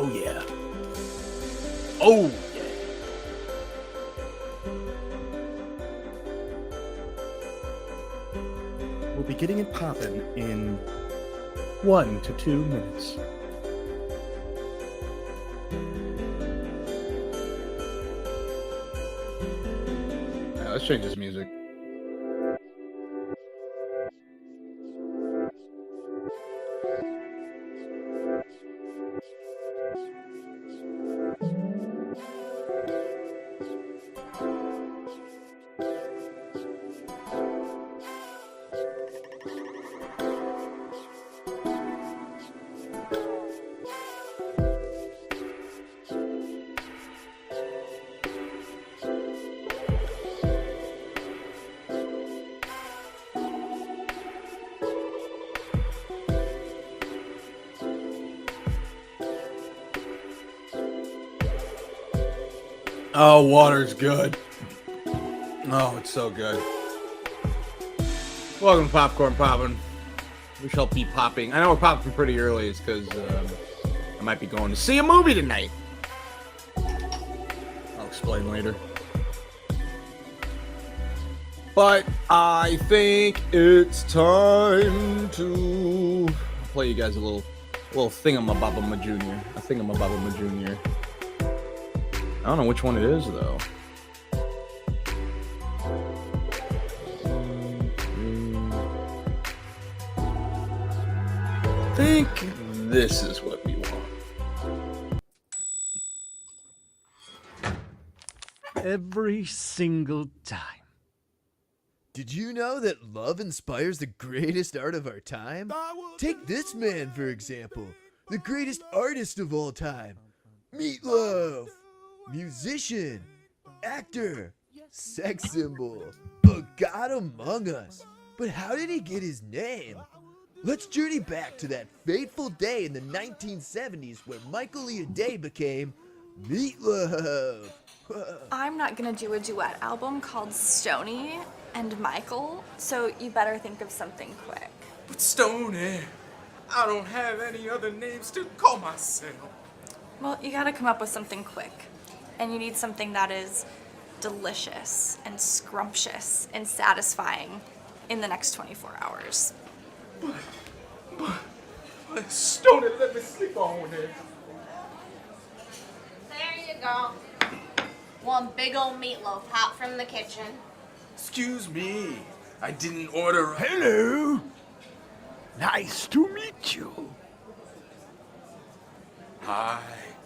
Oh yeah. Oh yeah. We'll be getting it poppin' in 1 to 2 minutes. Let's change this music. Oh, water's good. Oh, it's so good. Welcome to PopCorn Poppin. We shall be popping. I know we're popping pretty early. It's because I might be going to see a movie tonight. I'll explain later. But I think it's time to play you guys a little thingamabobba junior. A thingamabobba junior. I don't know which one it is, though. I think this is what we want. Every single time. Did you know that love inspires the greatest art of our time? Take this man, for example. The greatest artist of all time. Meatloaf. Musician, actor, sex symbol, a god among us. But how did he get his name? Let's journey back to that fateful day in the 1970s when Michael Day became Meatloaf. I'm not gonna do a duet album called Stoney and Michael, so you better think of something quick. But Stoney, I don't have any other names to call myself. Well, you gotta come up with something quick. And you need something that is delicious and scrumptious and satisfying in the next 24 hours. But Stoney, let me sleep on it. There you go. One big old meatloaf hot from the kitchen. Excuse me, I didn't order. Hello. Nice to meet you. Hi,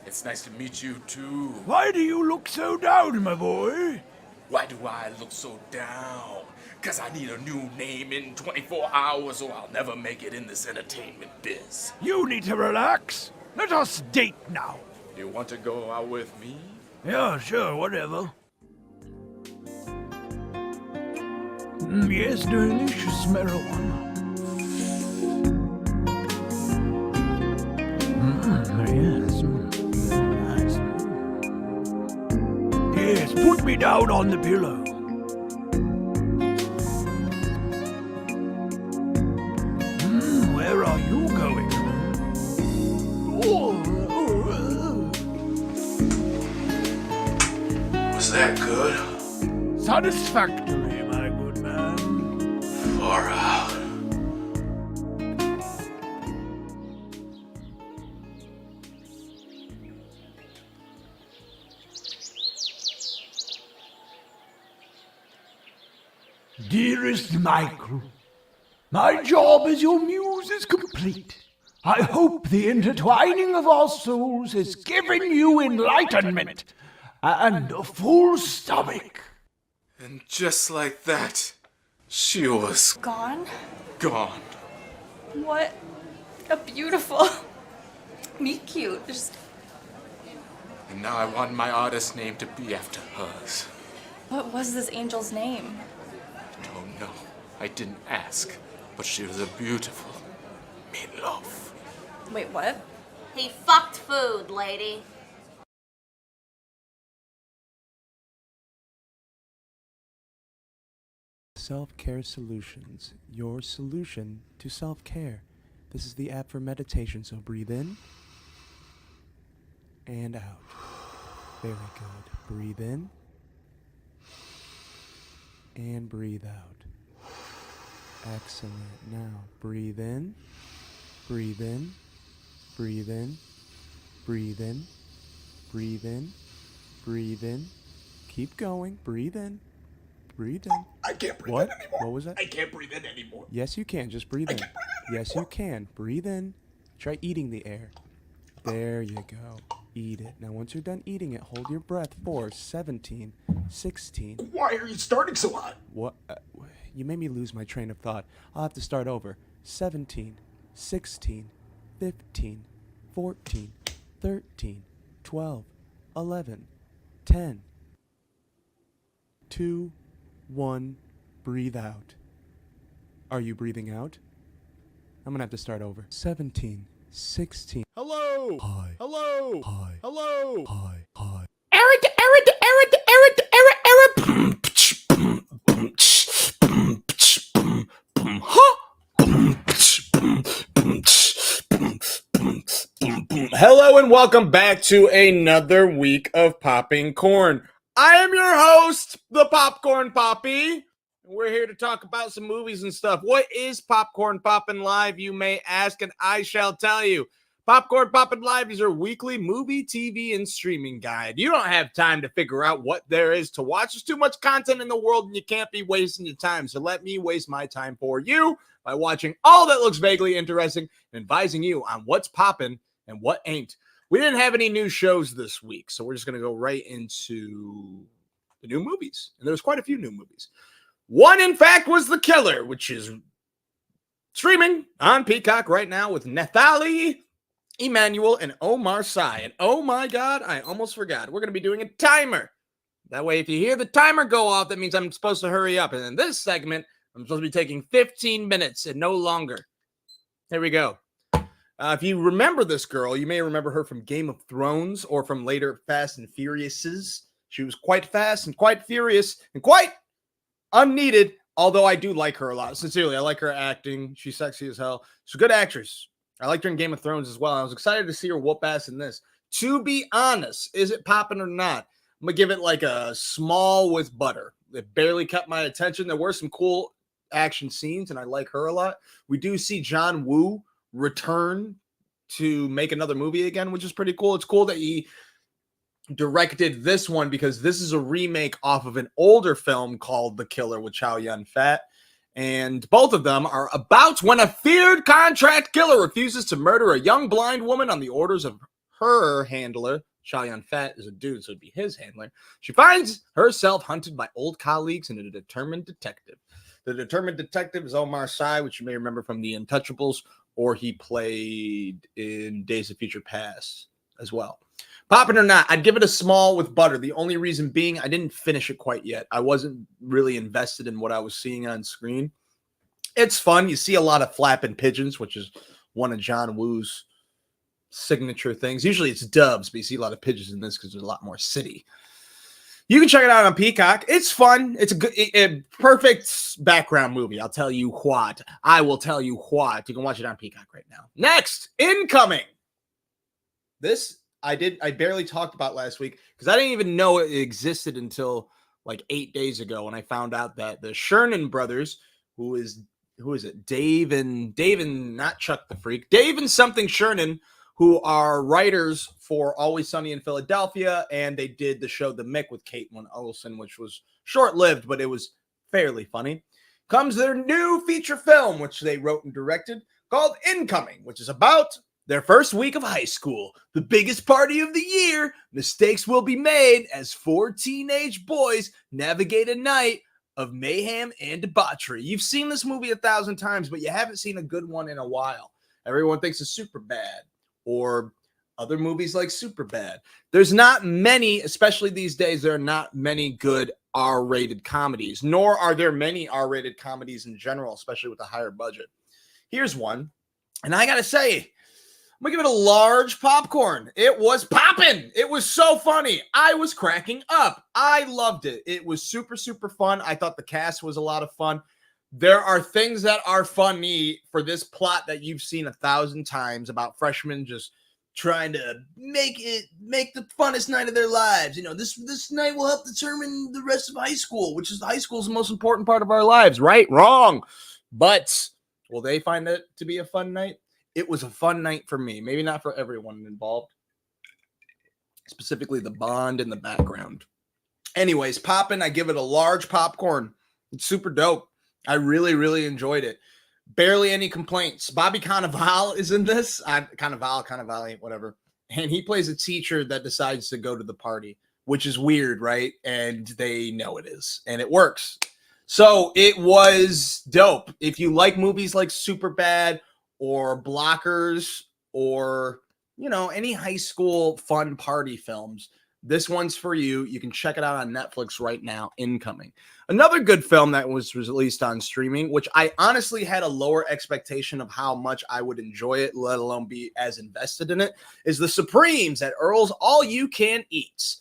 it's nice to meet you too. Why do you look so down, my boy? Why do I look so down? 'Cause I need a new name in 24 hours or I'll never make it in this entertainment biz. You need to relax. Let us date now. You want to go out with me? Yeah, sure, whatever. Yes, delicious marijuana. Yes. Nice. Yes, put me down on the pillow. Where are you going? Was that good? Satisfactory, my good man. Far out. Dearest Michael, my job as your muse is complete. I hope the intertwining of our souls has given you enlightenment and a full stomach. And just like that, she was Gone? gone. What a beautiful meet cute. Just And now I want my artist name to be after hers. what was this angel's name? I don't know. I didn't ask. But she was a beautiful meatloaf. Wait, what? He fucked food, lady. Self-Care Solutions, your solution to self-care. This is the app for meditation, so breathe in and out. Very good. Breathe in and breathe out. Excellent. Now breathe in, breathe in, breathe in, breathe in, breathe in, breathe in. Keep going. Breathe in, breathe in. I can't breathe What? in anymore. What was that? I can't breathe in anymore. Yes, you can. Just breathe in. can't breathe in Yes, you can. Breathe in. Try eating the air. There you go. Eat it. Now, once you're done eating it, hold your breath for 17, 16. Why are you starting so hot? What? You made me lose my train of thought. I'll have to start over. 17, 16, 15, 14, 13, 12, 11, 10, 2, 1. Breathe out. Are you breathing out? I'm gonna have to start over. 17, 16. Hello. Hi. Hello. Hi. Hello. Hi. Hi. Hello and welcome back to another week of Popping Corn. I am your host, the Popcorn Poppy. We're here to talk about some movies and stuff. What is Popcorn Poppin' Live, you may ask, and I shall tell you. Popcorn Poppin' Live is your weekly movie, TV, and streaming guide. You don't have time to figure out what there is to watch. There's too much content in the world, and you can't be wasting your time. So let me waste my time for you by watching all that looks vaguely interesting and advising you on what's poppin' and what ain't. We didn't have any new shows this week, so we're just going to go right into the new movies. And there's quite a few new movies. One, in fact, was The Killer, which is streaming on Peacock right now with Nathalie Emmanuel and Omar Sy. And oh my God, I almost forgot. We're going to be doing a timer. That way, if you hear the timer go off, that means I'm supposed to hurry up. And in this segment, I'm supposed to be taking 15 minutes and no longer. Here we go. If you remember this girl, you may remember her from Game of Thrones or from later Fast and Furiouses. She was quite fast and quite furious and quite unneeded, although I do like her a lot. Sincerely, I like her acting. She's sexy as hell. She's a good actress. I liked her in Game of Thrones as well. I was excited to see her whoop ass in this. To be honest, is it popping or not? I'm going to give it like a small with butter. It barely kept my attention. There were some cool action scenes, and I like her a lot. We do see John Woo return to make another movie again, which is pretty cool. It's cool that he directed this one because this is a remake off of an older film called The Killer with Chow Yun-fat. And both of them are about when a feared contract killer refuses to murder a young blind woman on the orders of her handler. Chow Yun-fat is a dude, so it'd be his handler. She finds herself hunted by old colleagues and a determined detective. The determined detective is Omar Sy, which you may remember from The Untouchables, or he played in Days of Future Past as well. Poppin' or not, I'd give it a small with butter. The only reason being I didn't finish it quite yet. I wasn't really invested in what I was seeing on screen. It's fun. You see a lot of flapping pigeons, which is one of John Woo's signature things. Usually it's doves, but you see a lot of pigeons in this because there's a lot more city. You can check it out on Peacock. It's fun. It's a good, perfect background movie. I'll tell you what. I will tell you what. You can watch it on Peacock right now. Next, Incoming. This I barely talked about last week because I didn't even know it existed until like 8 days ago when I found out that the Sherman brothers, who is it? Dave and not Chuck the Freak, Dave and something Sherman, who are writers for Always Sunny in Philadelphia, and they did the show The Mick with Caitlin Olsen, which was short-lived, but it was fairly funny. Comes their new feature film, which they wrote and directed, called Incoming, which is about their first week of high school, the biggest party of the year. Mistakes will be made as 4 teenage boys navigate a night of mayhem and debauchery. You've seen this movie 1,000 times, but you haven't seen a good one in a while. Everyone thinks it's Superbad or other movies like Superbad. There's not many, especially these days, there are not many good R-rated comedies, nor are there many R-rated comedies in general, especially with a higher budget. Here's one, and I gotta say, I'm gonna give it a large popcorn. It was popping. It was so funny. I was cracking up. I loved it. It was super, super fun. I thought the cast was a lot of fun. There are things that are funny for this plot that you've seen 1,000 times about freshmen just trying to make the funnest night of their lives. You know, this night will help determine the rest of high school, which is high school is the most important part of our lives, right? Wrong. But will they find it to be a fun night? It was a fun night for me. Maybe not for everyone involved. Specifically the Bond in the background. Anyways, Poppin', I give it a large popcorn. It's super dope. I really, really enjoyed it. Barely any complaints. Bobby Cannavale is in this. Cannavale, whatever. And he plays a teacher that decides to go to the party, which is weird, right? And they know it is. And it works. So it was dope. If you like movies like Superbad or Blockers or, you know, any high school fun party films, this one's for you. You can check it out on Netflix right now, incoming. Another good film that was released on streaming, which I honestly had a lower expectation of how much I would enjoy it, let alone be as invested in it, is The Supremes at Earl's All You Can Eat.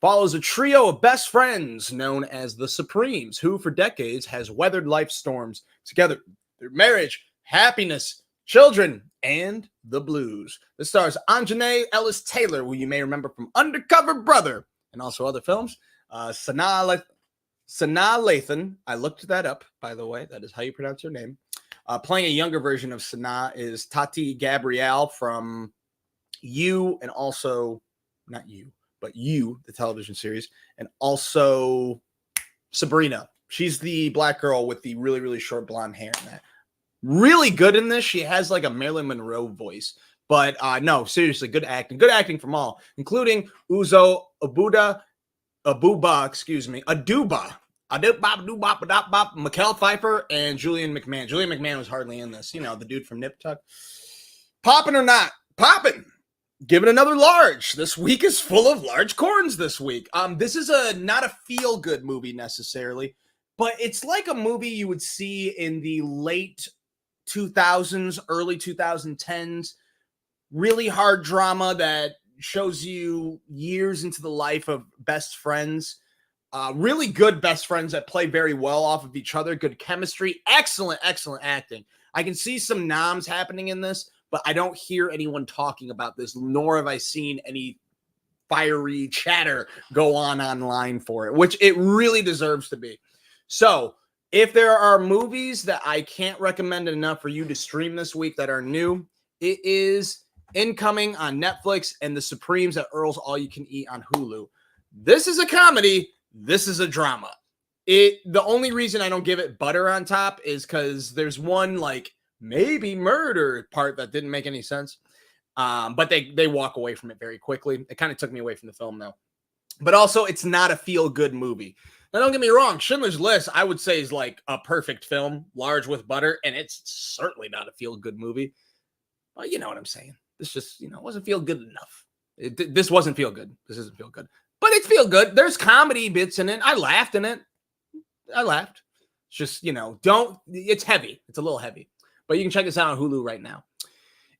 Follows a trio of best friends known as the Supremes, who for decades has weathered life's storms together through marriage, happiness, children, and the blues. This stars Anjanae Ellis Taylor, who you may remember from Undercover Brother and also other films. Sanaa Lathan, I looked that up, by the way. That is how you pronounce her name. Playing a younger version of Sanaa is Tati Gabrielle from You, and also, not You, but You, the television series, and also Sabrina. She's the black girl with the really, really short blonde hair in that. Really good in this. She has like a Marilyn Monroe voice. But no, seriously, good acting. Good acting from all, including Uzo Aduba, Mikael Pfeiffer, and Julian McMahon. Julian McMahon was hardly in this. You know, the dude from Nip Tuck. Poppin' or not? Poppin'. Give it another large. This week is full of large corns this week. This is not a feel-good movie necessarily, but it's like a movie you would see in the late 2000s, early 2010s. Really hard drama that shows you years into the life of best friends. Really good best friends that play very well off of each other. Good chemistry. Excellent, excellent acting. I can see some noms happening in this, but I don't hear anyone talking about this, nor have I seen any fiery chatter go on online for it, which it really deserves to be. So if there are movies that I can't recommend enough for you to stream this week that are new, it is incoming on Netflix and The Supremes at Earl's All You Can Eat on Hulu. This is a comedy. This is a drama. The only reason I don't give it butter on top is because there's one like maybe murder part that didn't make any sense. But they walk away from it very quickly. It kind of took me away from the film though. But also it's not a feel-good movie. Now, don't get me wrong. Schindler's List, I would say, is like a perfect film, large with butter, and it's certainly not a feel-good movie. But you know what I'm saying. This just, wasn't feel good enough. This wasn't feel good. This isn't feel good. But it's feel good. There's comedy bits in it. I laughed in it. It's just, it's heavy. It's a little heavy. But you can check this out on Hulu right now.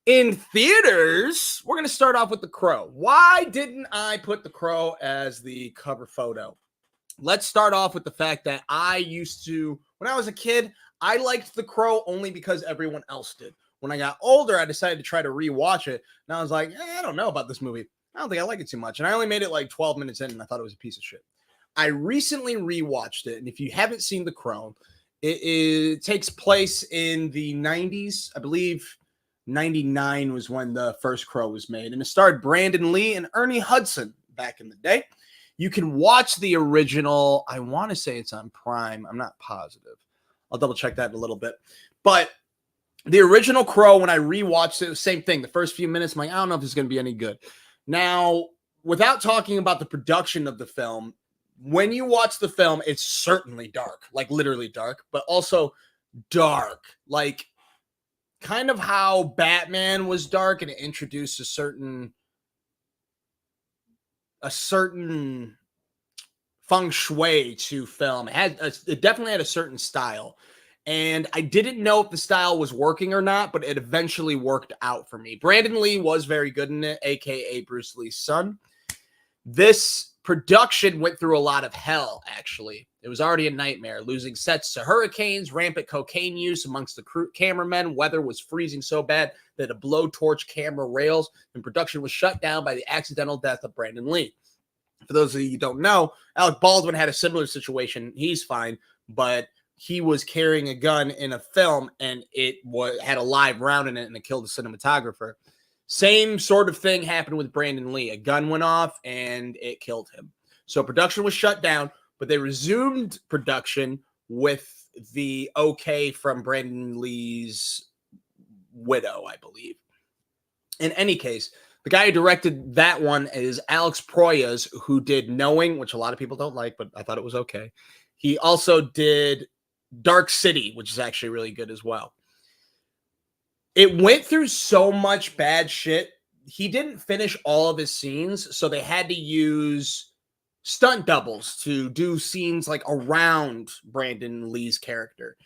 In theaters, we're going to start off with The Crow. Why didn't I put The Crow as the cover photo? Let's start off with the fact that when I was a kid, I liked The Crow only because everyone else did. When I got older, I decided to try to rewatch it. And I was like, I don't know about this movie. I don't think I like it too much. And I only made it like 12 minutes in and I thought it was a piece of shit. I recently rewatched it. And if you haven't seen The Crow, it takes place in the 90s. I believe 99 was when the first Crow was made. And it starred Brandon Lee and Ernie Hudson back in the day. You can watch the original. I want to say it's on Prime. I'm not positive. I'll double check that in a little bit. But the original Crow, when I rewatched it, the same thing. The first few minutes, I'm like, I don't know if it's going to be any good. Now, without talking about the production of the film, when you watch the film, it's certainly dark, like literally dark, but also dark. Like kind of how Batman was dark and it introduced a certain feng shui to film. It definitely had a certain style. And I didn't know if the style was working or not, but it eventually worked out for me. Brandon Lee was very good in it, a.k.a. Bruce Lee's son. This production went through a lot of hell, actually. It was already a nightmare, losing sets to hurricanes, rampant cocaine use amongst the cameramen. Weather was freezing so bad that a blowtorch camera rails, and production was shut down by the accidental death of Brandon Lee. For those of you who don't know, Alec Baldwin had a similar situation. He's fine, but he was carrying a gun in a film, and it had a live round in it, and it killed the cinematographer. Same sort of thing happened with Brandon Lee. A gun went off, and it killed him. So production was shut down, but they resumed production with the okay from Brandon Lee's widow, I believe. In any case, the guy who directed that one is Alex Proyas, who did Knowing, which a lot of people don't like, but I thought it was okay. He also did Dark City, which is actually really good as well. It went through so much bad shit. He didn't finish all of his scenes, so they had to use stunt doubles to do scenes like around Brandon Lee's character.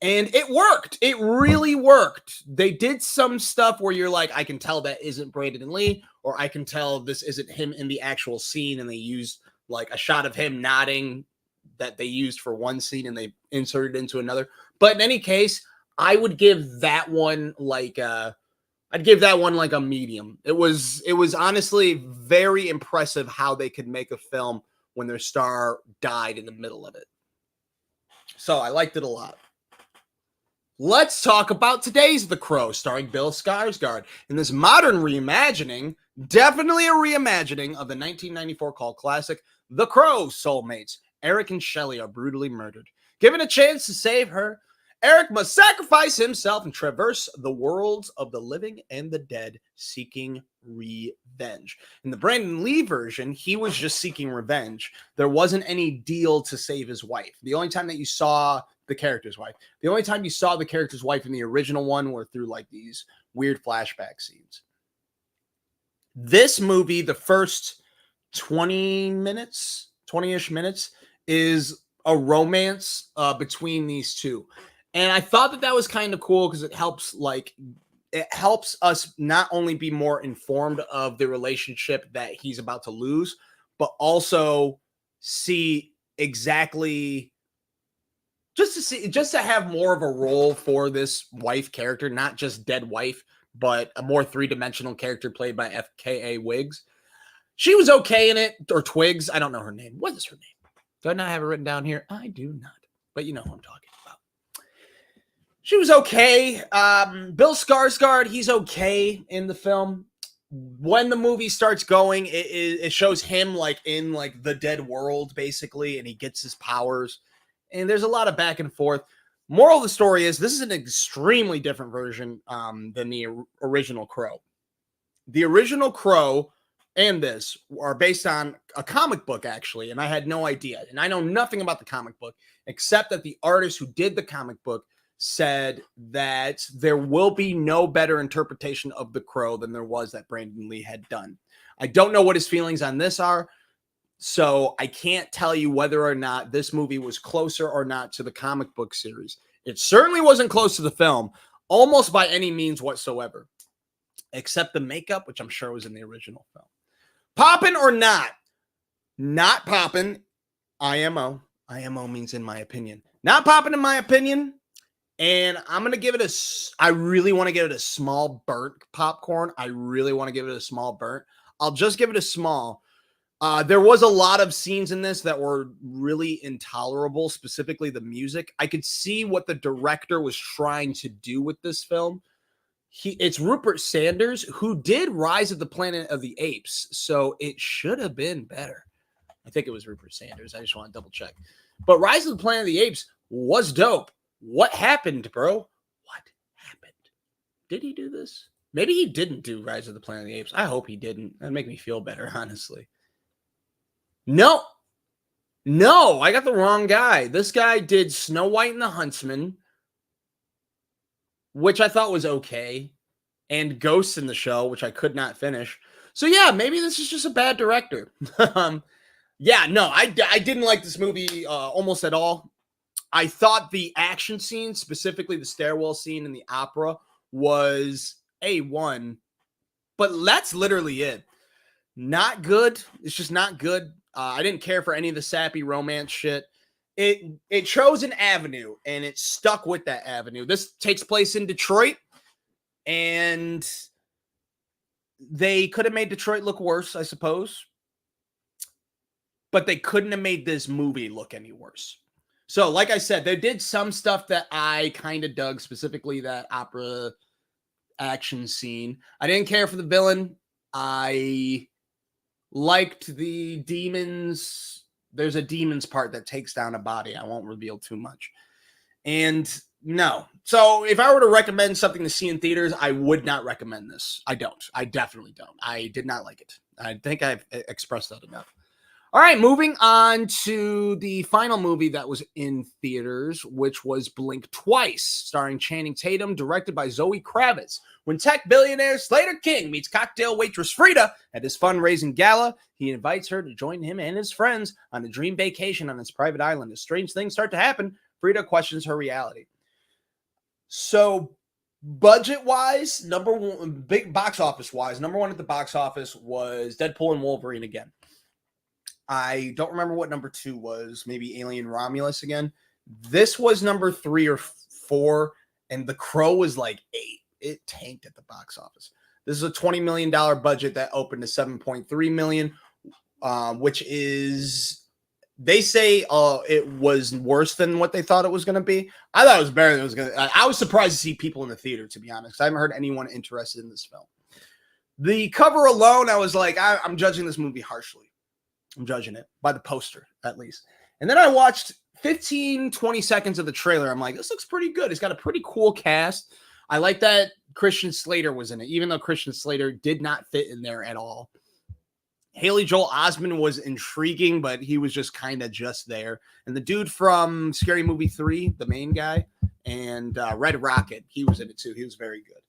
And it worked. It really worked. They did some stuff where you're like, I can tell that isn't Brandon Lee, or I can tell this isn't him in the actual scene. And they used like a shot of him nodding that they used for one scene and they inserted into another. But in any case, I would give that one like a medium. It was honestly very impressive how they could make a film when their star died in the middle of it. So I liked it a lot. Let's talk about today's The Crow, starring Bill Skarsgård. In this modern reimagining, definitely a reimagining of the 1994 cult classic, The Crow soulmates, Eric and Shelley are brutally murdered. Given a chance to save her, Eric must sacrifice himself and traverse the worlds of the living and the dead, seeking revenge. In the Brandon Lee version, he was just seeking revenge. There wasn't any deal to save his wife. The only time that you saw the character's wife in the original one were through like these weird flashback scenes. This movie, the first 20-ish minutes, is a romance between these two. And I thought that was kind of cool because it helps us not only be more informed of the relationship that he's about to lose, but also see exactly just to have more of a role for this wife character, not just dead wife, but a more three-dimensional character played by FKA Wiggs. She was okay in it, or Twigs. I don't know her name. What is her name? Do I not have it written down here? I do not. But you know who I'm talking about. She was okay. Bill Skarsgård, he's okay in the film. When the movie starts going, it shows him like in like the dead world, basically, and he gets his powers. And there's a lot of back and forth. Moral of the story is this is an extremely different version than the original Crow. The original Crow and this are based on a comic book, actually, and I had no idea. And I know nothing about the comic book, except that the artist who did the comic book said that there will be no better interpretation of the Crow than there was that Brandon Lee had done. I don't know what his feelings on this are, so I can't tell you whether or not this movie was closer or not to the comic book series. It certainly wasn't close to the film, almost by any means whatsoever, except the makeup, which I'm sure was in the original film. Poppin' or not? Not poppin'. IMO. IMO means in my opinion. Not poppin' in my opinion. And I'm going to give it I really want to give it a small burnt popcorn. I really want to give it a small burnt. I'll just give it a small. There was a lot of scenes in this that were really intolerable, specifically the music. I could see what the director was trying to do with this film. It's Rupert Sanders, who did Rise of the Planet of the Apes, so it should have been better. I think it was Rupert Sanders. I just want to double check. But Rise of the Planet of the Apes was dope. What happened, bro? What happened? Did he do this? Maybe he didn't do Rise of the Planet of the Apes. I hope he didn't. That'd make me feel better, honestly. No, I got the wrong guy. This guy did Snow White and the Huntsman, which I thought was okay, and Ghosts in the Shell, which I could not finish. So yeah, maybe this is just a bad director. Yeah, no, I didn't like this movie almost at all. I thought the action scene, specifically the stairwell scene in the opera, was A1, but that's literally it. Not good. It's just not good. I didn't care for any of the sappy romance shit. it chose an avenue and it stuck with that avenue. This takes place in Detroit, and they could have made Detroit look worse, I suppose, but they couldn't have made this movie look any worse. So, like I said, they did some stuff that I kind of dug, specifically that opera action scene. I didn't care for the villain. I liked the demons. There's a demons part that takes down a body. I won't reveal too much. And no. So if I were to recommend something to see in theaters, I would not recommend this. I don't. I definitely don't. I did not like it. I think I've expressed that enough. All right, moving on to the final movie that was in theaters, which was Blink Twice, starring Channing Tatum, directed by Zoe Kravitz. When tech billionaire Slater King meets cocktail waitress Frida at his fundraising gala, he invites her to join him and his friends on a dream vacation on his private island. As strange things start to happen, Frida questions her reality. So, budget-wise, number one, big box office-wise, number one at the box office was Deadpool and Wolverine again. I don't remember what number 2 was. Maybe Alien Romulus again. This was number 3 or 4, and The Crow was like 8. It tanked at the box office. This is a $20 million budget that opened to $7.3 million, which is, they say it was worse than what they thought it was going to be. I thought it was better than it was going to. I was surprised to see people in the theater, to be honest. I haven't heard anyone interested in this film. The cover alone, I was like, I'm judging this movie harshly. I'm judging it by the poster, at least. And then I watched 15, 20 seconds of the trailer. I'm like, this looks pretty good. It's got a pretty cool cast. I like that Christian Slater was in it, even though Christian Slater did not fit in there at all. Haley Joel Osment was intriguing, but he was just kind of just there. And the dude from Scary Movie 3, the main guy, and Red Rocket, he was in it too. He was very good.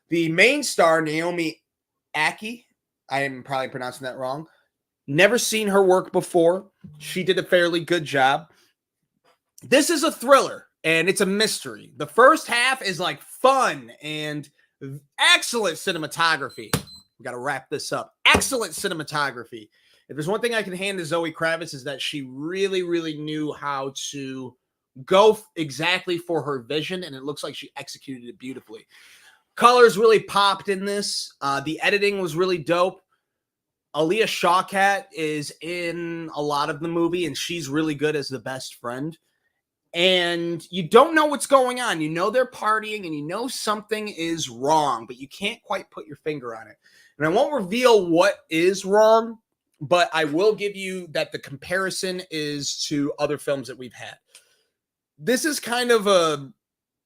The main star, Naomi Ackie, I am probably pronouncing that wrong. Never seen her work before. She did a fairly good job. This is a thriller, and it's a mystery. The first half is like fun and excellent cinematography. We got to wrap this up. Excellent cinematography. If there's one thing I can hand to Zoe Kravitz is that she really, really knew how to go exactly for her vision, and it looks like she executed it beautifully. Colors really popped in this. The editing was really dope. Aaliyah Shawkat is in a lot of the movie, and she's really good as the best friend. And you don't know what's going on. You know they're partying, and you know something is wrong, but you can't quite put your finger on it. And I won't reveal what is wrong, but I will give you that the comparison is to other films that we've had. This is kind of a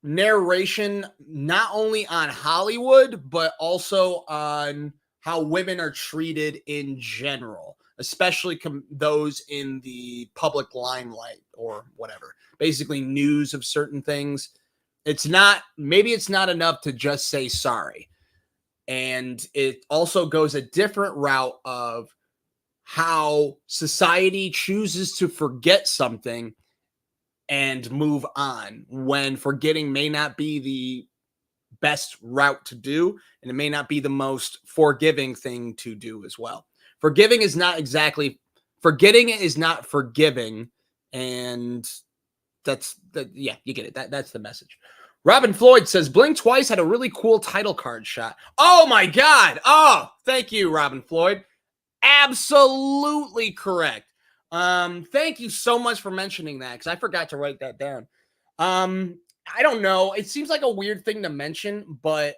narration not only on Hollywood, but also on how women are treated in general, especially those in the public limelight or whatever. Basically news of certain things. Maybe it's not enough to just say sorry. And it also goes a different route of how society chooses to forget something and move on when forgetting may not be the best route to do, and it may not be the most forgiving thing to do as well. Forgetting is not forgiving, and yeah, you get it. That's the message. Robin Floyd says Blink Twice had a really cool title card shot. Oh my God. Oh, thank you, Robin Floyd. Absolutely correct. Thank you so much for mentioning that, because I forgot to write that down. I don't know. It seems like a weird thing to mention, but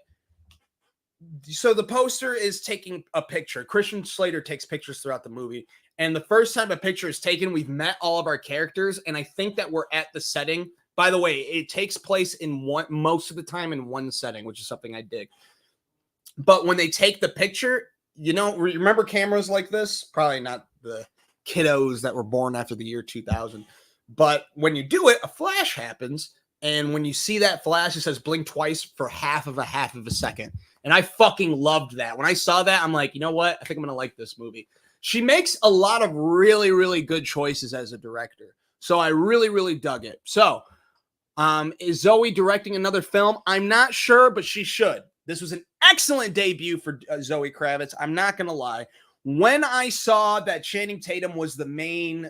so the poster is taking a picture. Christian Slater takes pictures throughout the movie. And the first time a picture is taken, we've met all of our characters. And I think that we're at the setting. By the way, it takes place most of the time in one setting, which is something I dig. But when they take the picture, remember cameras like this? Probably not the kiddos that were born after the year 2000. But when you do it, a flash happens. And when you see that flash, it says Blink Twice for half of a second. And I fucking loved that. When I saw that, I'm like, you know what? I think I'm going to like this movie. She makes a lot of really, really good choices as a director. So I really, really dug it. So is Zoe directing another film? I'm not sure, but she should. This was an excellent debut for Zoe Kravitz. I'm not going to lie. When I saw that Channing Tatum was the main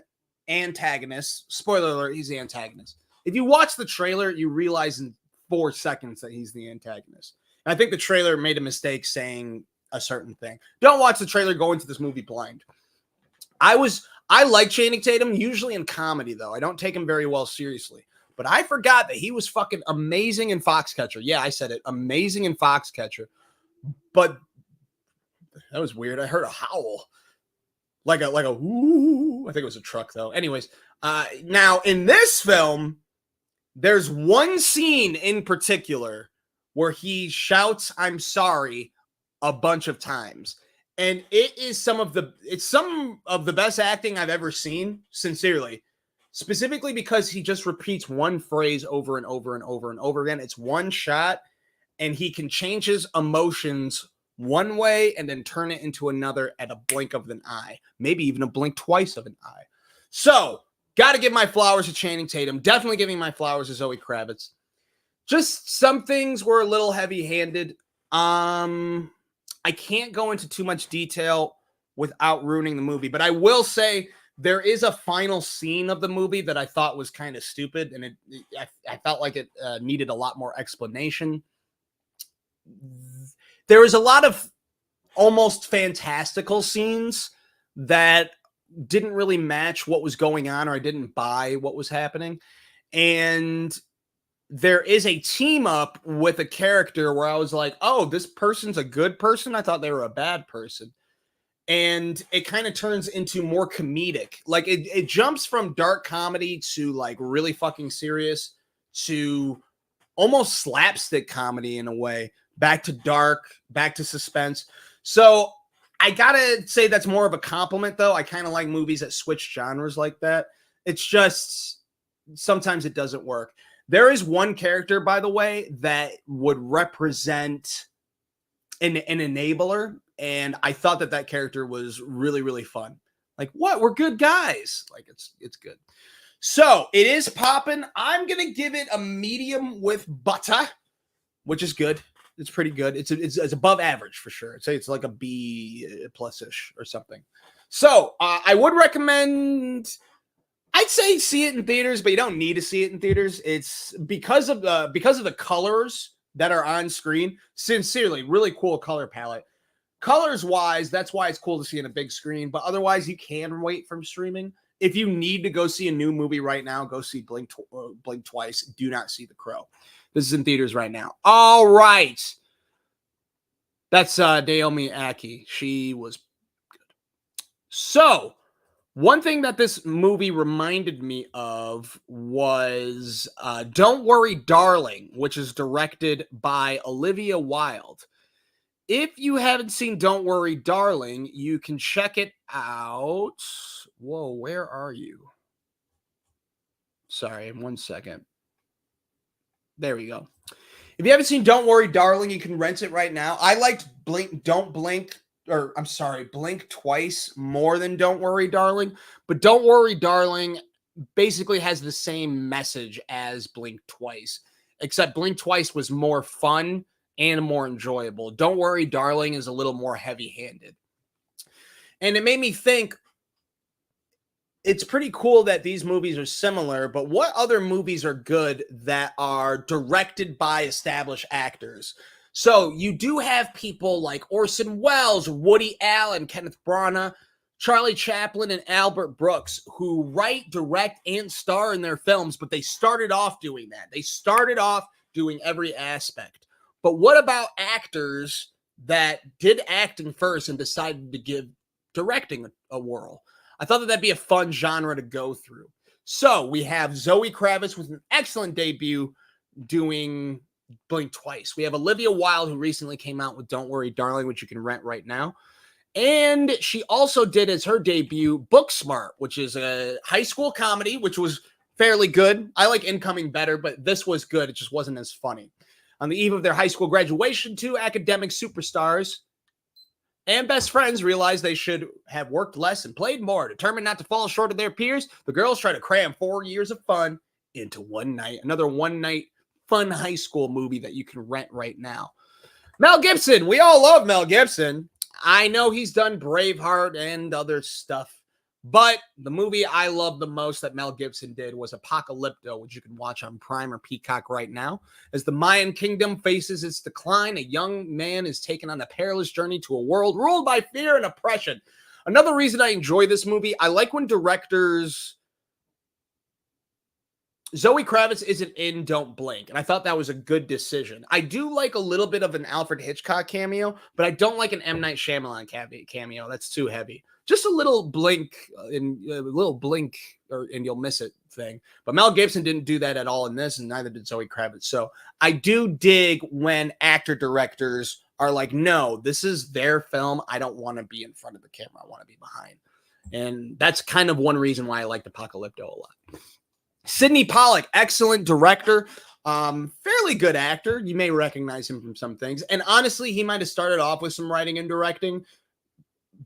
antagonist. Spoiler alert, he's the antagonist. If you watch the trailer, you realize in 4 seconds that he's the antagonist. And I think the trailer made a mistake saying a certain thing. Don't watch the trailer, go into this movie blind. I like Channing Tatum, usually in comedy, though. I don't take him very well seriously. But I forgot that he was fucking amazing in Foxcatcher. Yeah, I said it. Amazing in Foxcatcher. But that was weird. I heard a howl. Like a whoo. I think it was a truck, though. Anyways, now in this film, there's one scene in particular where he shouts, "I'm sorry," a bunch of times. And it's some of the best acting I've ever seen, sincerely. Specifically because he just repeats one phrase over and over and over and over again. It's one shot, and he can change his emotions one way and then turn it into another at a blink of an eye. Maybe even a blink twice of an eye. So, got to give my flowers to Channing Tatum. Definitely giving my flowers to Zoe Kravitz. Just some things were a little heavy-handed. I can't go into too much detail without ruining the movie, but I will say there is a final scene of the movie that I thought was kind of stupid, and I felt like it needed a lot more explanation. There was a lot of almost fantastical scenes that didn't really match what was going on, or I didn't buy what was happening. And there is a team up with a character where I was like, oh, this person's a good person. I thought they were a bad person. And it kind of turns into more comedic. Like it jumps from dark comedy to like really fucking serious to almost slapstick comedy in a way, back to dark, back to suspense. So I gotta say that's more of a compliment, though. I kind of like movies that switch genres like that. It's just sometimes it doesn't work. There is one character, by the way, that would represent an enabler, and I thought that character was really, really fun. Like, what? We're good guys. Like, it's good. So, it is popping. I'm going to give it a medium with butter, which is good. It's pretty good. It's above average for sure. I'd say it's like a B plus-ish or something. So, I would recommend... I'd say see it in theaters, but you don't need to see it in theaters. It's because of the colors that are on screen. Sincerely, really cool color palette. Colors wise, that's why it's cool to see in a big screen. But otherwise, you can wait from streaming. If you need to go see a new movie right now, go see Blink Twice. Do not see The Crow. This is in theaters right now. All right, that's Naomi Aki. She was good. So. One thing that this movie reminded me of was Don't Worry, Darling, which is directed by Olivia Wilde. If you haven't seen Don't Worry, Darling, you can check it out. Whoa, where are you? Sorry, 1 second. There we go. If you haven't seen Don't Worry, Darling, you can rent it right now. I liked Blink Twice more than Don't Worry, Darling. But Don't Worry, Darling basically has the same message as Blink Twice, except Blink Twice was more fun and more enjoyable. Don't Worry, Darling is a little more heavy-handed. And it made me think, it's pretty cool that these movies are similar, but what other movies are good that are directed by established actors? So you do have people like Orson Welles, Woody Allen, Kenneth Branagh, Charlie Chaplin, and Albert Brooks, who write, direct, and star in their films, but they started off doing that. They started off doing every aspect. But what about actors that did acting first and decided to give directing a whirl? I thought that'd be a fun genre to go through. So we have Zoe Kravitz with an excellent debut doing Blink Twice. We have Olivia Wilde, who recently came out with Don't Worry, Darling, which you can rent right now. And she also did as her debut Booksmart, which is a high school comedy, which was fairly good. I like Incoming better, but this was good. It just wasn't as funny. On the eve of their high school graduation, two academic superstars and best friends realize they should have worked less and played more. Determined not to fall short of their peers, the girls try to cram 4 years of fun into one night. Another one-night fun high school movie that you can rent right now. Mel Gibson. We all love Mel Gibson. I know he's done Braveheart and other stuff. But the movie I love the most that Mel Gibson did was Apocalypto, which you can watch on Prime or Peacock right now. As the Mayan kingdom faces its decline, a young man is taken on a perilous journey to a world ruled by fear and oppression. Another reason I enjoy this movie, I like when directors... Zoe Kravitz isn't in Don't Blink, and I thought that was a good decision. I do like a little bit of an Alfred Hitchcock cameo, but I don't like an M. Night Shyamalan cameo. That's too heavy. Just a little blink, and you'll miss it thing. But Mel Gibson didn't do that at all in this, and neither did Zoe Kravitz. So I do dig when actor-directors are like, no, this is their film. I don't want to be in front of the camera. I want to be behind. And that's kind of one reason why I liked Apocalypto a lot. Sidney Pollack, excellent director, fairly good actor. You may recognize him from some things. And honestly, he might have started off with some writing and directing,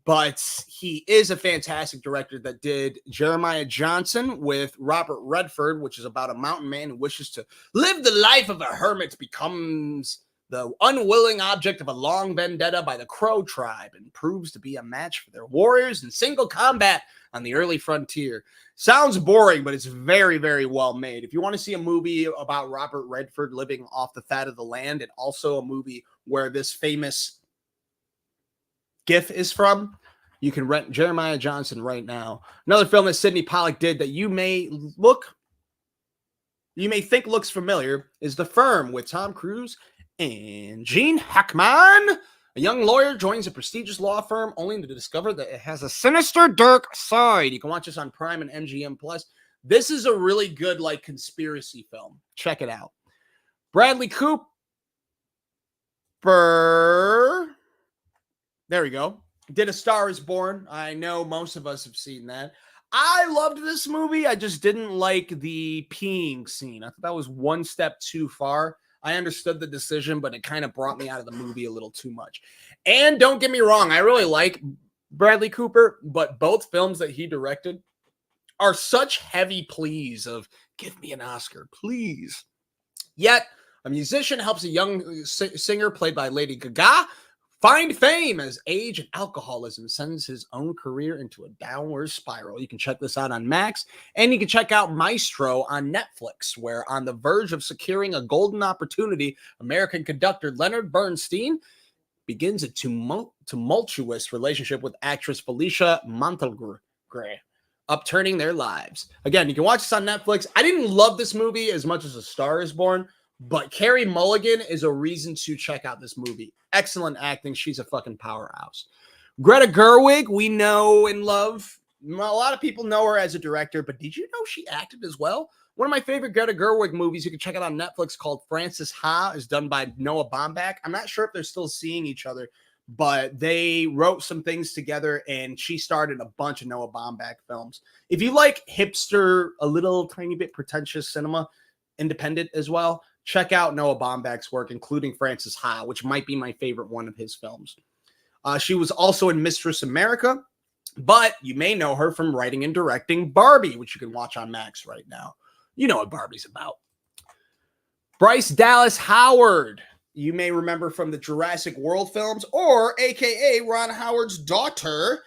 but he is a fantastic director that did Jeremiah Johnson with Robert Redford, which is about a mountain man who wishes to live the life of a hermit, becomes the unwilling object of a long vendetta by the Crow tribe, and proves to be a match for their warriors in single combat on the early frontier. Sounds boring, but it's very, very well made. If you want to see a movie about Robert Redford living off the fat of the land, and also a movie where this famous GIF is from, you can rent Jeremiah Johnson right now. Another film that Sidney Pollack did that you may think looks familiar is The Firm with Tom Cruise and Gene Hackman. A young lawyer joins a prestigious law firm only to discover that it has a sinister, dark side. You can watch this on Prime and MGM+. This is a really good, conspiracy film. Check it out. Bradley Cooper. There we go. Did A Star Is Born. I know most of us have seen that. I loved this movie. I just didn't like the peeing scene. I thought that was one step too far. I understood the decision, but it kind of brought me out of the movie a little too much. And don't get me wrong, I really like Bradley Cooper, but both films that he directed are such heavy pleas of, give me an Oscar, please. Yet, a musician helps a young singer played by Lady Gaga find fame as age and alcoholism sends his own career into a downward spiral. You can check this out on Max, and you can check out Maestro on Netflix, where on the verge of securing a golden opportunity, American conductor Leonard Bernstein begins a tumultuous relationship with actress Felicia Montealegre, upturning their lives. Again, you can watch this on Netflix. I didn't love this movie as much as A Star Is Born, but Carey Mulligan is a reason to check out this movie. Excellent acting. She's a fucking powerhouse. Greta Gerwig, we know and love. A lot of people know her as a director, but did you know she acted as well? One of my favorite Greta Gerwig movies, you can check it out on Netflix, called Frances Ha, is done by Noah Baumbach. I'm not sure if they're still seeing each other, but they wrote some things together, and she starred in a bunch of Noah Baumbach films. If you like hipster, a little tiny bit pretentious cinema, independent as well, check out Noah Baumbach's work, including Frances Ha, which might be my favorite one of his films. She was also in Mistress America, but you may know her from writing and directing Barbie, which you can watch on Max right now. You know what Barbie's about. Bryce Dallas Howard, you may remember from the Jurassic World films, or AKA Ron Howard's daughter.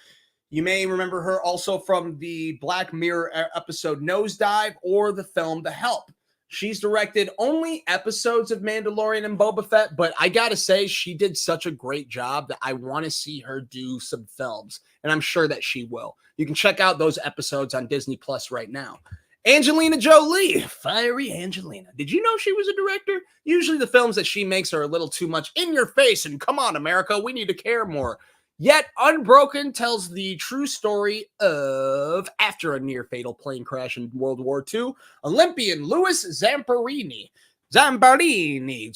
You may remember her also from the Black Mirror episode Nosedive, or the film The Help. She's directed only episodes of Mandalorian and Boba Fett, but I gotta say, she did such a great job that I want to see her do some films, and I'm sure that she will. You can check out those episodes on Disney Plus right now. Angelina Jolie, fiery Angelina. Did you know she was a director? Usually the films that she makes are a little too much in your face, and come on, America, we need to care more. Yet Unbroken tells the true story of, after a near-fatal plane crash in World War II, Olympian Louis Zamperini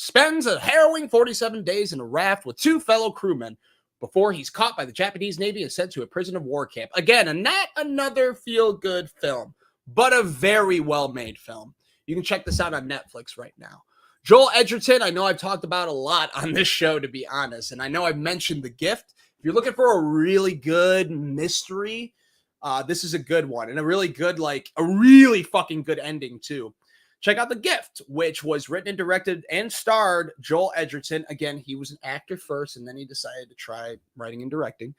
spends a harrowing 47 days in a raft with two fellow crewmen before he's caught by the Japanese Navy and sent to a prison of war camp. Again, not another feel-good film, but a very well-made film. You can check this out on Netflix right now. Joel Edgerton, I know I've talked about a lot on this show, to be honest, and I know I've mentioned The Gift. If you're looking for a really good mystery, this is a good one, and a really good, a really fucking good ending too. Check out The Gift, which was written and directed and starred Joel Edgerton. Again, he was an actor first, and then he decided to try writing and directing.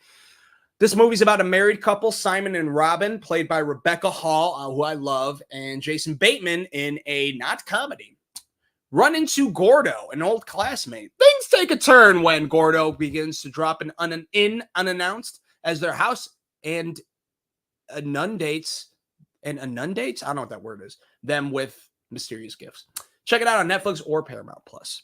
This movie's about a married couple, Simon and Robin, played by Rebecca Hall, who I love, and Jason Bateman in a not comedy. Run into Gordo, an old classmate. Things take a turn when Gordo begins to drop in unannounced as their house and inundates. I don't know what that word is. Them with mysterious gifts. Check it out on Netflix or Paramount Plus.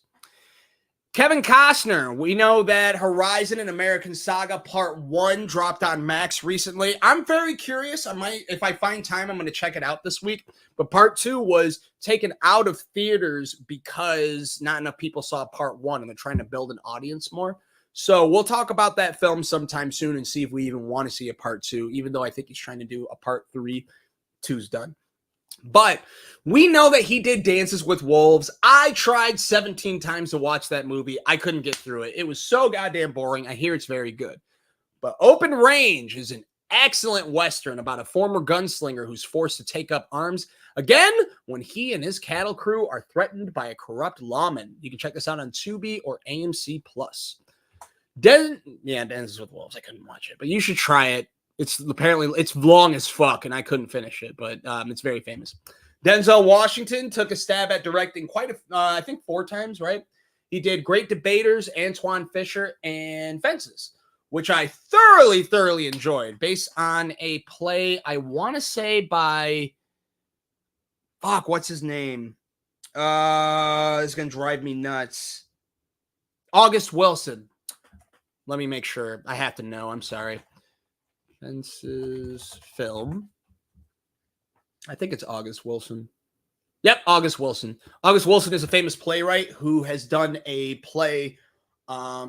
Kevin Costner. We know that Horizon and American Saga Part 1 dropped on Max recently. I'm very curious. If I find time, I'm going to check it out this week. But Part 2 was taken out of theaters because not enough people saw Part 1 and they're trying to build an audience more. So we'll talk about that film sometime soon and see if we even want to see a Part 2, even though I think he's trying to do a Part 3. 2's done. But we know that he did Dances with Wolves. I tried 17 times to watch that movie. I couldn't get through it. It was so goddamn boring. I hear it's very good. But Open Range is an excellent Western about a former gunslinger who's forced to take up arms again when he and his cattle crew are threatened by a corrupt lawman. You can check this out on Tubi or AMC+. Dances with Wolves. I couldn't watch it, but you should try it. It's long as fuck, and I couldn't finish it, but it's very famous. Denzel Washington took a stab at directing I think 4 times, right? He did Great Debaters, Antoine Fisher, and Fences, which I thoroughly enjoyed, based on a play, I want to say by, what's his name? It's going to drive me nuts. August Wilson. Let me make sure. I have to know. I'm sorry. Fences film. I think it's August Wilson. Yep, August Wilson. August Wilson is a famous playwright who has done a play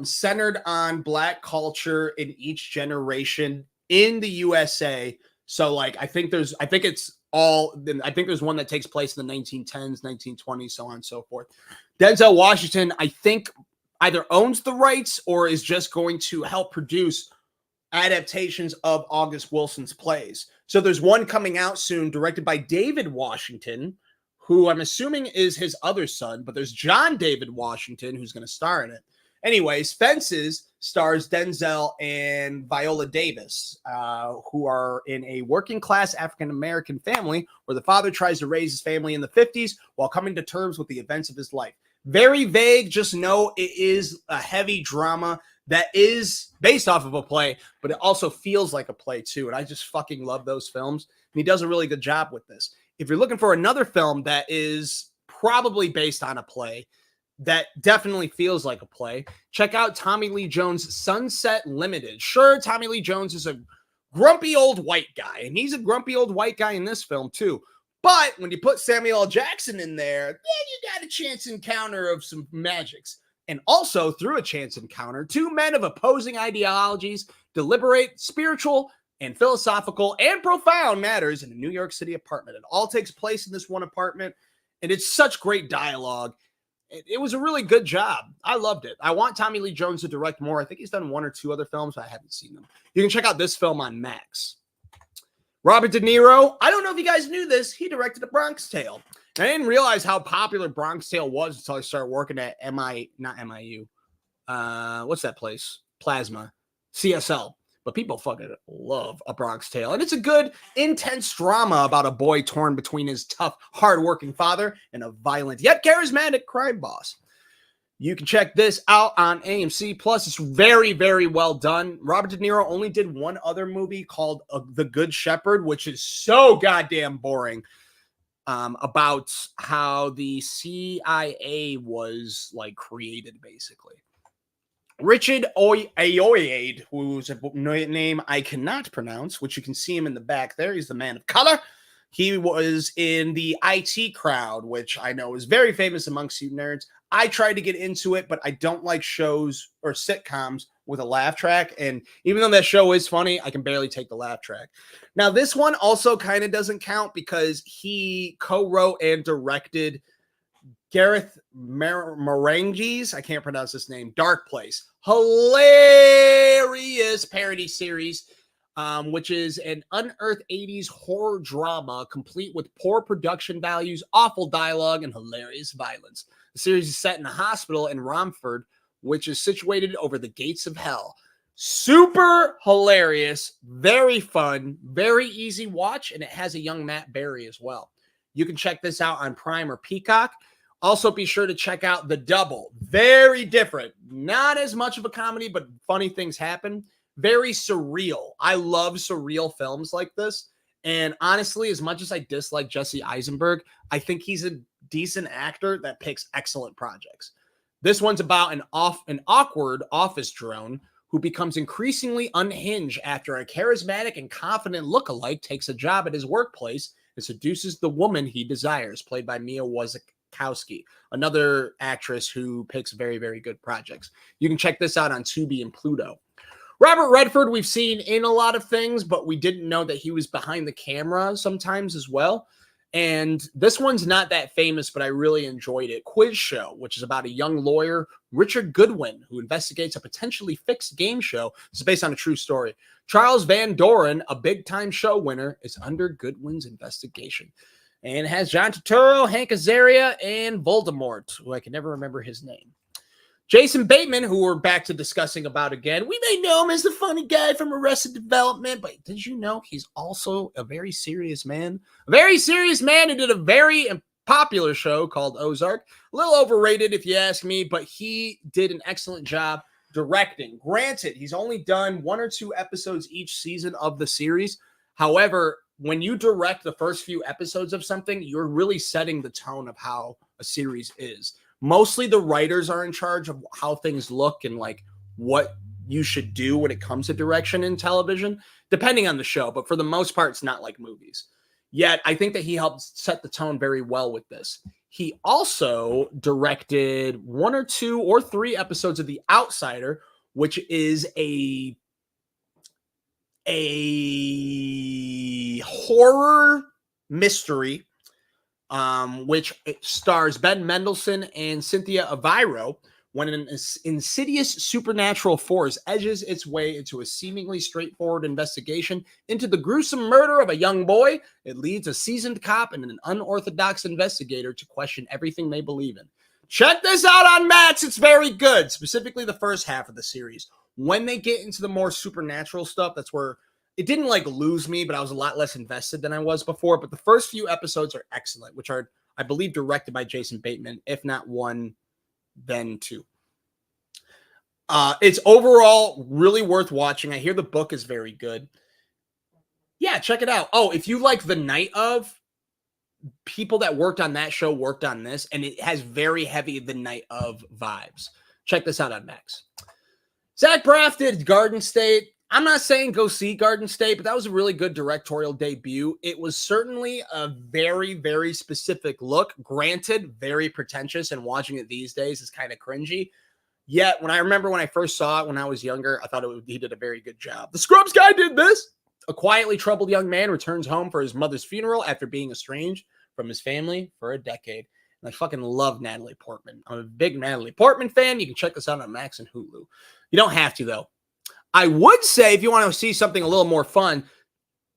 centered on Black culture in each generation in the USA. So, like, I think there's one that takes place in the 1910s, 1920s, so on and so forth. Denzel Washington, I think, either owns the rights or is just going to help produce adaptations of August Wilson's plays. So there's one coming out soon directed by David Washington, who I'm assuming is his other son, but there's John David Washington who's going to star in it. Anyways, Fences stars Denzel and Viola Davis, who are in a working class African-American family where the father tries to raise his family in the 50s while coming to terms with the events of his life. Very vague, just know it is a heavy drama that is based off of a play, but it also feels like a play too. And I just fucking love those films. And he does a really good job with this. If you're looking for another film that is probably based on a play that definitely feels like a play, check out Tommy Lee Jones' Sunset Limited. Sure, Tommy Lee Jones is a grumpy old white guy, and he's a grumpy old white guy in this film too. But when you put Samuel L. Jackson in there, then you got a chance encounter of some magics. And also, through a chance encounter, 2 men of opposing ideologies deliberate spiritual and philosophical and profound matters in a New York City apartment. It all takes place in this one apartment, and it's such great dialogue. It was a really good job. I loved it. I want Tommy Lee Jones to direct more. I think he's done 1 or 2 other films, but I haven't seen them. You can check out this film on Max. Robert De Niro. I don't know if you guys knew this. He directed A Bronx Tale. I didn't realize how popular Bronx Tale was until I started working at MIU. What's that place? Plasma. CSL. But people fucking love A Bronx Tale. And it's a good, intense drama about a boy torn between his tough, hardworking father and a violent yet charismatic crime boss. You can check this out on AMC+. It's very, very well done. Robert De Niro only did 1 other movie called The Good Shepherd, which is so goddamn boring. About how the CIA was like created, basically. Richard Ayoade, who's a name I cannot pronounce, which you can see him in the back there. He's the man of color. He was in the IT Crowd, which I know is very famous amongst you nerds. I tried to get into it, but I don't like shows or sitcoms with a laugh track. And even though that show is funny, I can barely take the laugh track. Now, this one also kind of doesn't count because he co-wrote and directed Gareth Marenghi's, I can't pronounce this name, Dark Place. Hilarious parody series, which is an unearthed 80s horror drama complete with poor production values, awful dialogue, and hilarious violence. The series is set in a hospital in Romford, which is situated over the gates of hell. Super hilarious, very fun, very easy watch, and it has a young Matt Berry as well. You can check this out on Prime or Peacock. Also, be sure to check out The Double. Very different. Not as much of a comedy, but funny things happen. Very surreal. I love surreal films like this. And honestly, as much as I dislike Jesse Eisenberg, I think he's a decent actor that picks excellent projects. This one's about an awkward office drone who becomes increasingly unhinged after a charismatic and confident lookalike takes a job at his workplace and seduces the woman he desires, played by Mia Wasikowska, another actress who picks very, very good projects. You can check this out on Tubi and Pluto. Robert Redford, we've seen in a lot of things, but we didn't know that he was behind the camera sometimes as well. And this one's not that famous, but I really enjoyed it. Quiz Show, which is about a young lawyer, Richard Goodwin, who investigates a potentially fixed game show. This is based on a true story. Charles Van Doren, a big-time show winner, is under Goodwin's investigation. And it has John Turturro, Hank Azaria, and Voldemort, who I can never remember his name. Jason Bateman, who we're back to discussing about again. We may know him as the funny guy from Arrested Development, but did you know he's also a very serious man? A very serious man who did a very popular show called Ozark. A little overrated if you ask me, but he did an excellent job directing. Granted, he's only done 1 or 2 episodes each season of the series. However, when you direct the first few episodes of something, you're really setting the tone of how a series is. Mostly the writers are in charge of how things look and like what you should do when it comes to direction in television, depending on the show. But for the most part, it's not like movies. Yet I think that he helped set the tone very well with this. He also directed 1 or 2 or 3 episodes of The Outsider, which is a horror mystery, which stars Ben Mendelsohn and Cynthia Aviro, when an insidious supernatural force edges its way into a seemingly straightforward investigation into the gruesome murder of a young boy. It leads a seasoned cop and an unorthodox investigator to question everything they believe in. Check this out on Max. It's very good, specifically the first half of the series. When they get into the more supernatural stuff, that's where it didn't like lose me, but I was a lot less invested than I was before. But the first few episodes are excellent, which are, I believe, directed by Jason Bateman. If not 1, then 2. It's overall really worth watching. I hear the book is very good. Yeah, check it out. Oh, if you like The Night Of, people that worked on that show worked on this, and it has very heavy The Night Of vibes. Check this out on Max. Zach Braff did Garden State. I'm not saying go see Garden State, but that was a really good directorial debut. It was certainly a very, very specific look. Granted, very pretentious, and watching it these days is kind of cringy. Yet, when I first saw it when I was younger, I thought he did a very good job. The Scrubs guy did this. A quietly troubled young man returns home for his mother's funeral after being estranged from his family for a decade. And I fucking love Natalie Portman. I'm a big Natalie Portman fan. You can check this out on Max and Hulu. You don't have to, though. I would say if you want to see something a little more fun,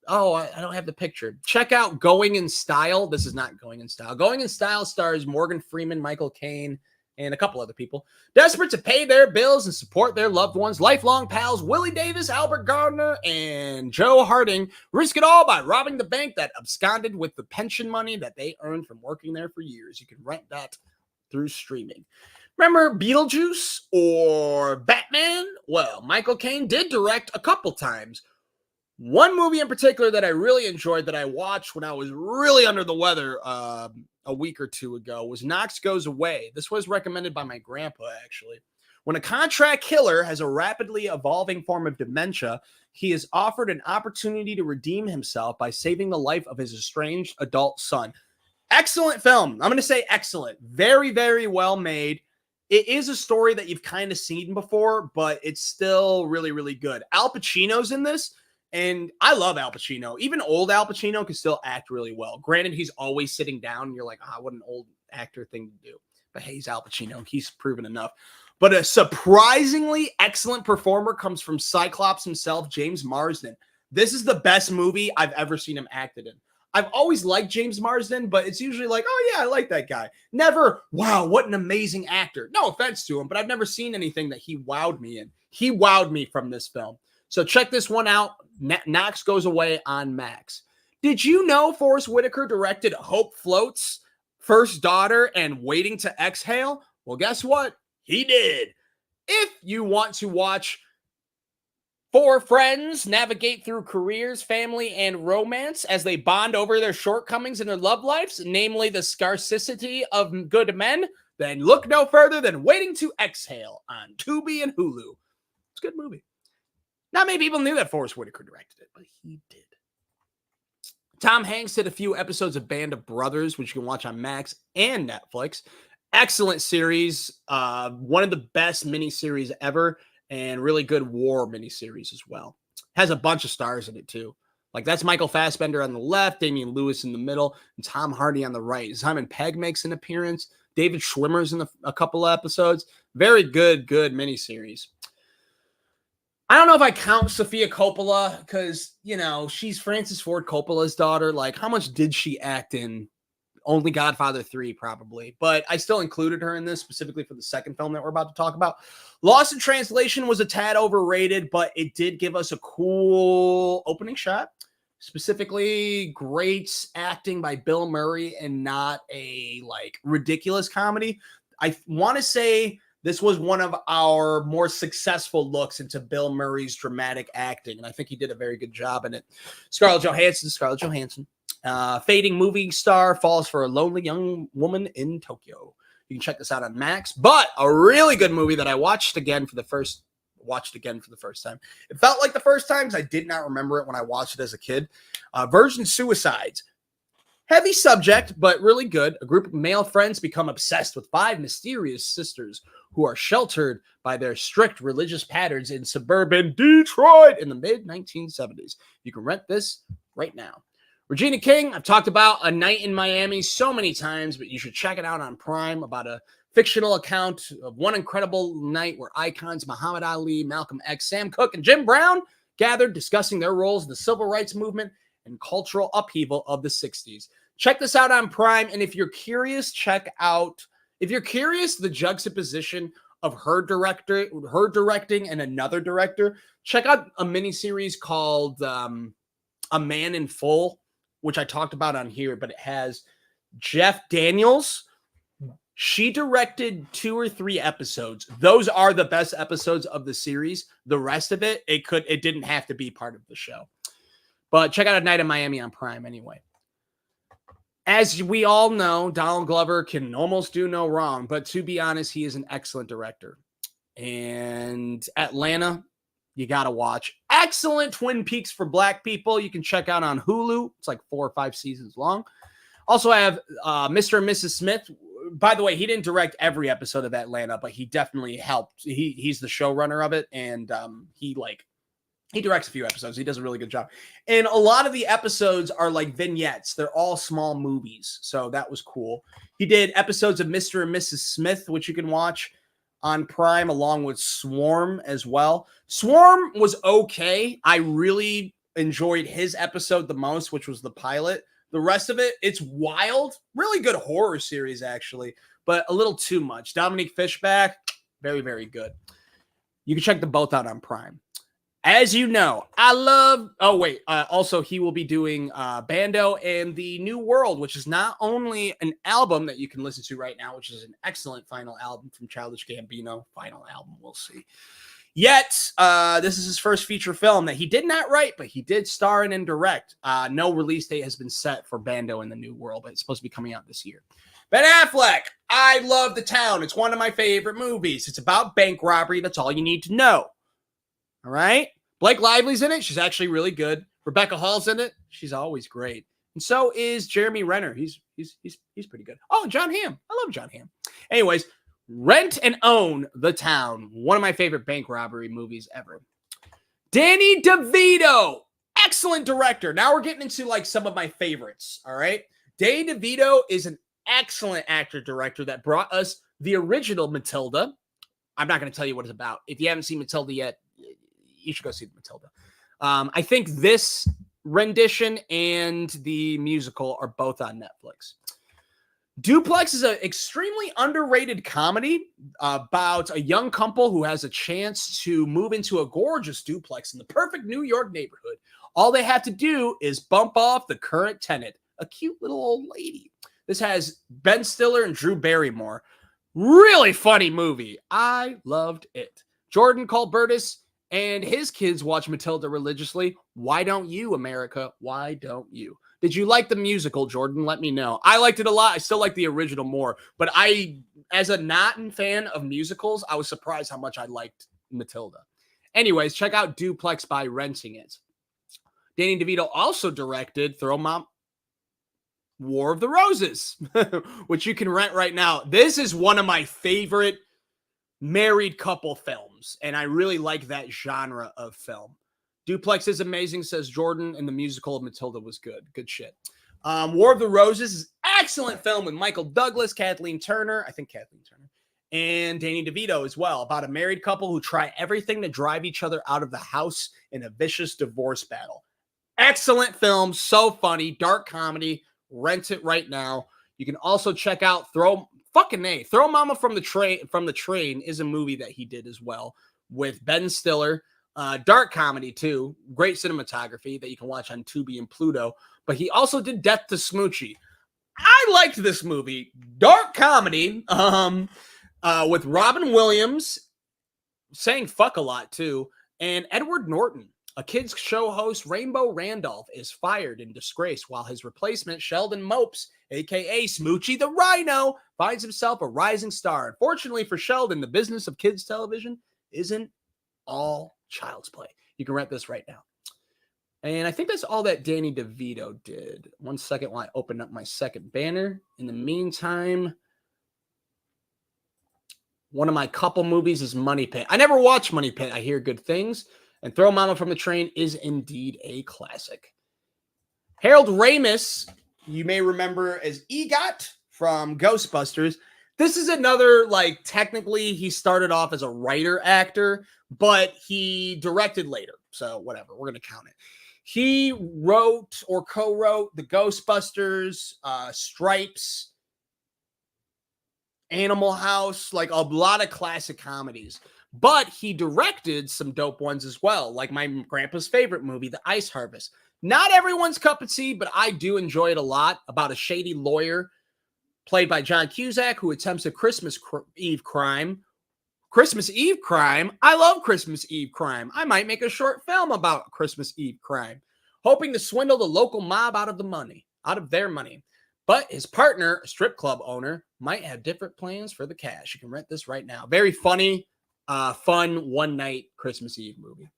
I don't have the picture. Check out Going in Style. This is not Going in Style. Going in Style stars Morgan Freeman, Michael Caine, and a couple other people. Desperate to pay their bills and support their loved ones, lifelong pals Willie Davis, Albert Gardner, and Joe Harding risk it all by robbing the bank that absconded with the pension money that they earned from working there for years. You can rent that through streaming. Remember Beetlejuice or Batman? Well, Michael Caine did direct a couple times. One movie in particular that I really enjoyed that I watched when I was really under the weather a week or 2 ago was Knox Goes Away. This was recommended by my grandpa, actually. When a contract killer has a rapidly evolving form of dementia, he is offered an opportunity to redeem himself by saving the life of his estranged adult son. Excellent film. I'm going to say excellent. Very, very well made. It is a story that you've kind of seen before, but it's still really, really good. Al Pacino's in this, and I love Al Pacino. Even old Al Pacino can still act really well. Granted, he's always sitting down, and you're like, what an old actor thing to do. But hey, he's Al Pacino. He's proven enough. But a surprisingly excellent performer comes from Cyclops himself, James Marsden. This is the best movie I've ever seen him acted in. I've always liked James Marsden, but it's usually like, oh yeah, I like that guy. Never, wow, what an amazing actor. No offense to him, but I've never seen anything that he wowed me in. He wowed me from this film. So check this one out. Knox Goes Away on Max. Did you know Forrest Whitaker directed Hope Floats, First Daughter, and Waiting to Exhale? Well, guess what? He did. If you want to watch four friends navigate through careers, family, and romance as they bond over their shortcomings in their love lives, namely the scarcity of good men, then look no further than Waiting to Exhale on Tubi and Hulu. It's a good movie. Not many people knew that Forrest Whitaker directed it, but he did. Tom Hanks did a few episodes of Band of Brothers, which you can watch on Max and Netflix. Excellent series. One of the best miniseries ever. And really good war miniseries as well. Has a bunch of stars in it too. Like that's Michael Fassbender on the left, Damian Lewis in the middle, and Tom Hardy on the right. Simon Pegg makes an appearance. David Schwimmer's in a couple of episodes. Very good miniseries. I don't know if I count Sofia Coppola because, you know, she's Francis Ford Coppola's daughter. Like, how much did she act in only Godfather 3, probably. But I still included her in this specifically for the second film that we're about to talk about. Lost in Translation was a tad overrated, but it did give us a cool opening shot. Specifically, great acting by Bill Murray and not a, like, ridiculous comedy. I want to say this was one of our more successful looks into Bill Murray's dramatic acting, and I think he did a very good job in it. Scarlett Johansson. Fading movie star falls for a lonely young woman in Tokyo. You can check this out on Max. But a really good movie that I watched again for the first time. It felt like the first time because I did not remember it when I watched it as a kid. Virgin Suicides. Heavy subject, but really good. A group of male friends become obsessed with 5 mysterious sisters who are sheltered by their strict religious patterns in suburban Detroit in the mid-1970s. You can rent this right now. Regina King, I've talked about A Night in Miami so many times, but you should check it out on Prime, about a fictional account of one incredible night where icons Muhammad Ali, Malcolm X, Sam Cooke, and Jim Brown gathered discussing their roles in the civil rights movement and cultural upheaval of the 60s. Check this out on Prime, and if you're curious, the juxtaposition of her directing and another director, check out a miniseries called A Man in Full, which I talked about on here, but it has Jeff Daniels. She directed 2 or 3 episodes. Those are the best episodes of the series. The rest of it, it didn't have to be part of the show. But check out A Night in Miami on Prime anyway. As we all know, Donald Glover can almost do no wrong, but to be honest, he is an excellent director. And Atlanta, you got to watch. Excellent Twin Peaks for Black people. You can check out on Hulu. It's like 4 or 5 seasons long. Also, I have Mr. and Mrs. Smith. By the way, he didn't direct every episode of Atlanta, but he definitely helped. He's the showrunner of it, and he directs a few episodes. He does a really good job. And a lot of the episodes are like vignettes. They're all small movies, so that was cool. He did episodes of Mr. and Mrs. Smith, which you can watch on Prime, along with Swarm as well. Swarm was okay. I really enjoyed his episode the most, which was the pilot. The rest of it, it's wild. Really good horror series, actually, but a little too much. Dominique Fishback, very, very good. You can check them both out on Prime. As you know, also he will be doing Bando and the New World, which is not only an album that you can listen to right now, which is an excellent final album from Childish Gambino. Final album, we'll see. Yet, this is his first feature film that he did not write, but he did star in and direct. No release date has been set for Bando and the New World, but it's supposed to be coming out this year. Ben Affleck, I love The Town. It's one of my favorite movies. It's about bank robbery. That's all you need to know. All right? Blake Lively's in it. She's actually really good. Rebecca Hall's in it. She's always great. And so is Jeremy Renner. He's pretty good. Oh, John Hamm. I love John Hamm. Anyways, Rent and Own The Town. One of my favorite bank robbery movies ever. Danny DeVito. Excellent director. Now we're getting into like some of my favorites. All right. Danny DeVito is an excellent actor-director that brought us the original Matilda. I'm not going to tell you what it's about. If you haven't seen Matilda yet, you should go see Matilda. I think this rendition and the musical are both on Netflix. Duplex is an extremely underrated comedy about a young couple who has a chance to move into a gorgeous duplex in the perfect New York neighborhood. All they have to do is bump off the current tenant, a cute little old lady. This has Ben Stiller and Drew Barrymore. Really funny movie. I loved it. Jordan Colbertus and his kids watch Matilda religiously. Why don't you, America? Why don't you? Did you like the musical, Jordan? Let me know. I liked it a lot. I still like the original more. But as a not fan of musicals, I was surprised how much I liked Matilda. Anyways, check out Duplex by renting it. Danny DeVito also directed War of the Roses, which you can rent right now. This is one of my favorite married couple films, and I really like that genre of film. Duplex is amazing, says Jordan, and the musical of Matilda was good. Good shit. War of the Roses is excellent film with Michael Douglas, Kathleen Turner, and Danny DeVito as well, about a married couple who try everything to drive each other out of the house in a vicious divorce battle. Excellent film, so funny, dark comedy. Rent it right now. You can also check out Throw Mama from the Train is a movie that he did as well with Ben Stiller. Dark comedy too. Great cinematography that you can watch on Tubi and Pluto. But he also did Death to Smoochie. I liked this movie. Dark comedy with Robin Williams saying fuck a lot too. And Edward Norton. A kids show host, Rainbow Randolph, is fired in disgrace while his replacement, Sheldon Mopes, a.k.a. Smoochie the Rhino, finds himself a rising star. Unfortunately for Sheldon, the business of kids television isn't all child's play. You can rent this right now. And I think that's all that Danny DeVito did. 1 second while I open up my second banner. In the meantime, one of my couple movies is Money Pit. I never watched Money Pit. I hear good things. And Throw Mama from the Train is indeed a classic. Harold Ramis, you may remember as EGOT from Ghostbusters. This is another, technically he started off as a writer-actor, but he directed later. So whatever, we're going to count it. He wrote or co-wrote the Ghostbusters, Stripes, Animal House, a lot of classic comedies. But he directed some dope ones as well, like my grandpa's favorite movie, The Ice Harvest. Not everyone's cup of tea, but I do enjoy it a lot, about a shady lawyer played by John Cusack who attempts a Christmas Eve crime. Christmas Eve crime? I love Christmas Eve crime. I might make a short film about Christmas Eve crime, hoping to swindle the local mob out of their money. But his partner, a strip club owner, might have different plans for the cash. You can rent this right now. Very funny. Fun one-night Christmas Eve movie.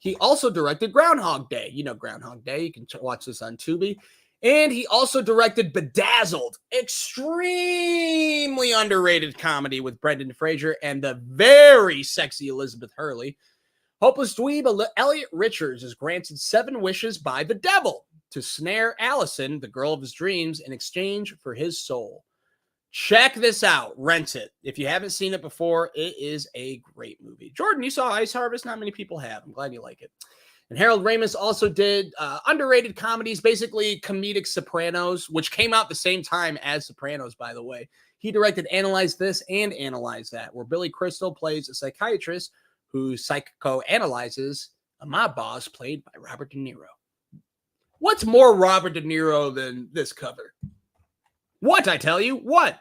He also directed Groundhog Day. You know Groundhog Day. You can watch this on Tubi. And he also directed Bedazzled, extremely underrated comedy with Brendan Fraser and the very sexy Elizabeth Hurley. Hopeless dweeb Elliot Richards is granted 7 wishes by the devil to snare Allison, the girl of his dreams, in exchange for his soul. Check this out. Rent it. If you haven't seen it before, it is a great movie. Jordan, you saw Ice Harvest? Not many people have. I'm glad you like it. And Harold Ramis also did underrated comedies, basically comedic Sopranos, which came out the same time as Sopranos, by the way. He directed Analyze This and Analyze That, where Billy Crystal plays a psychiatrist who psychoanalyzes a mob boss played by Robert De Niro. What's more Robert De Niro than this cover? What, I tell you? What?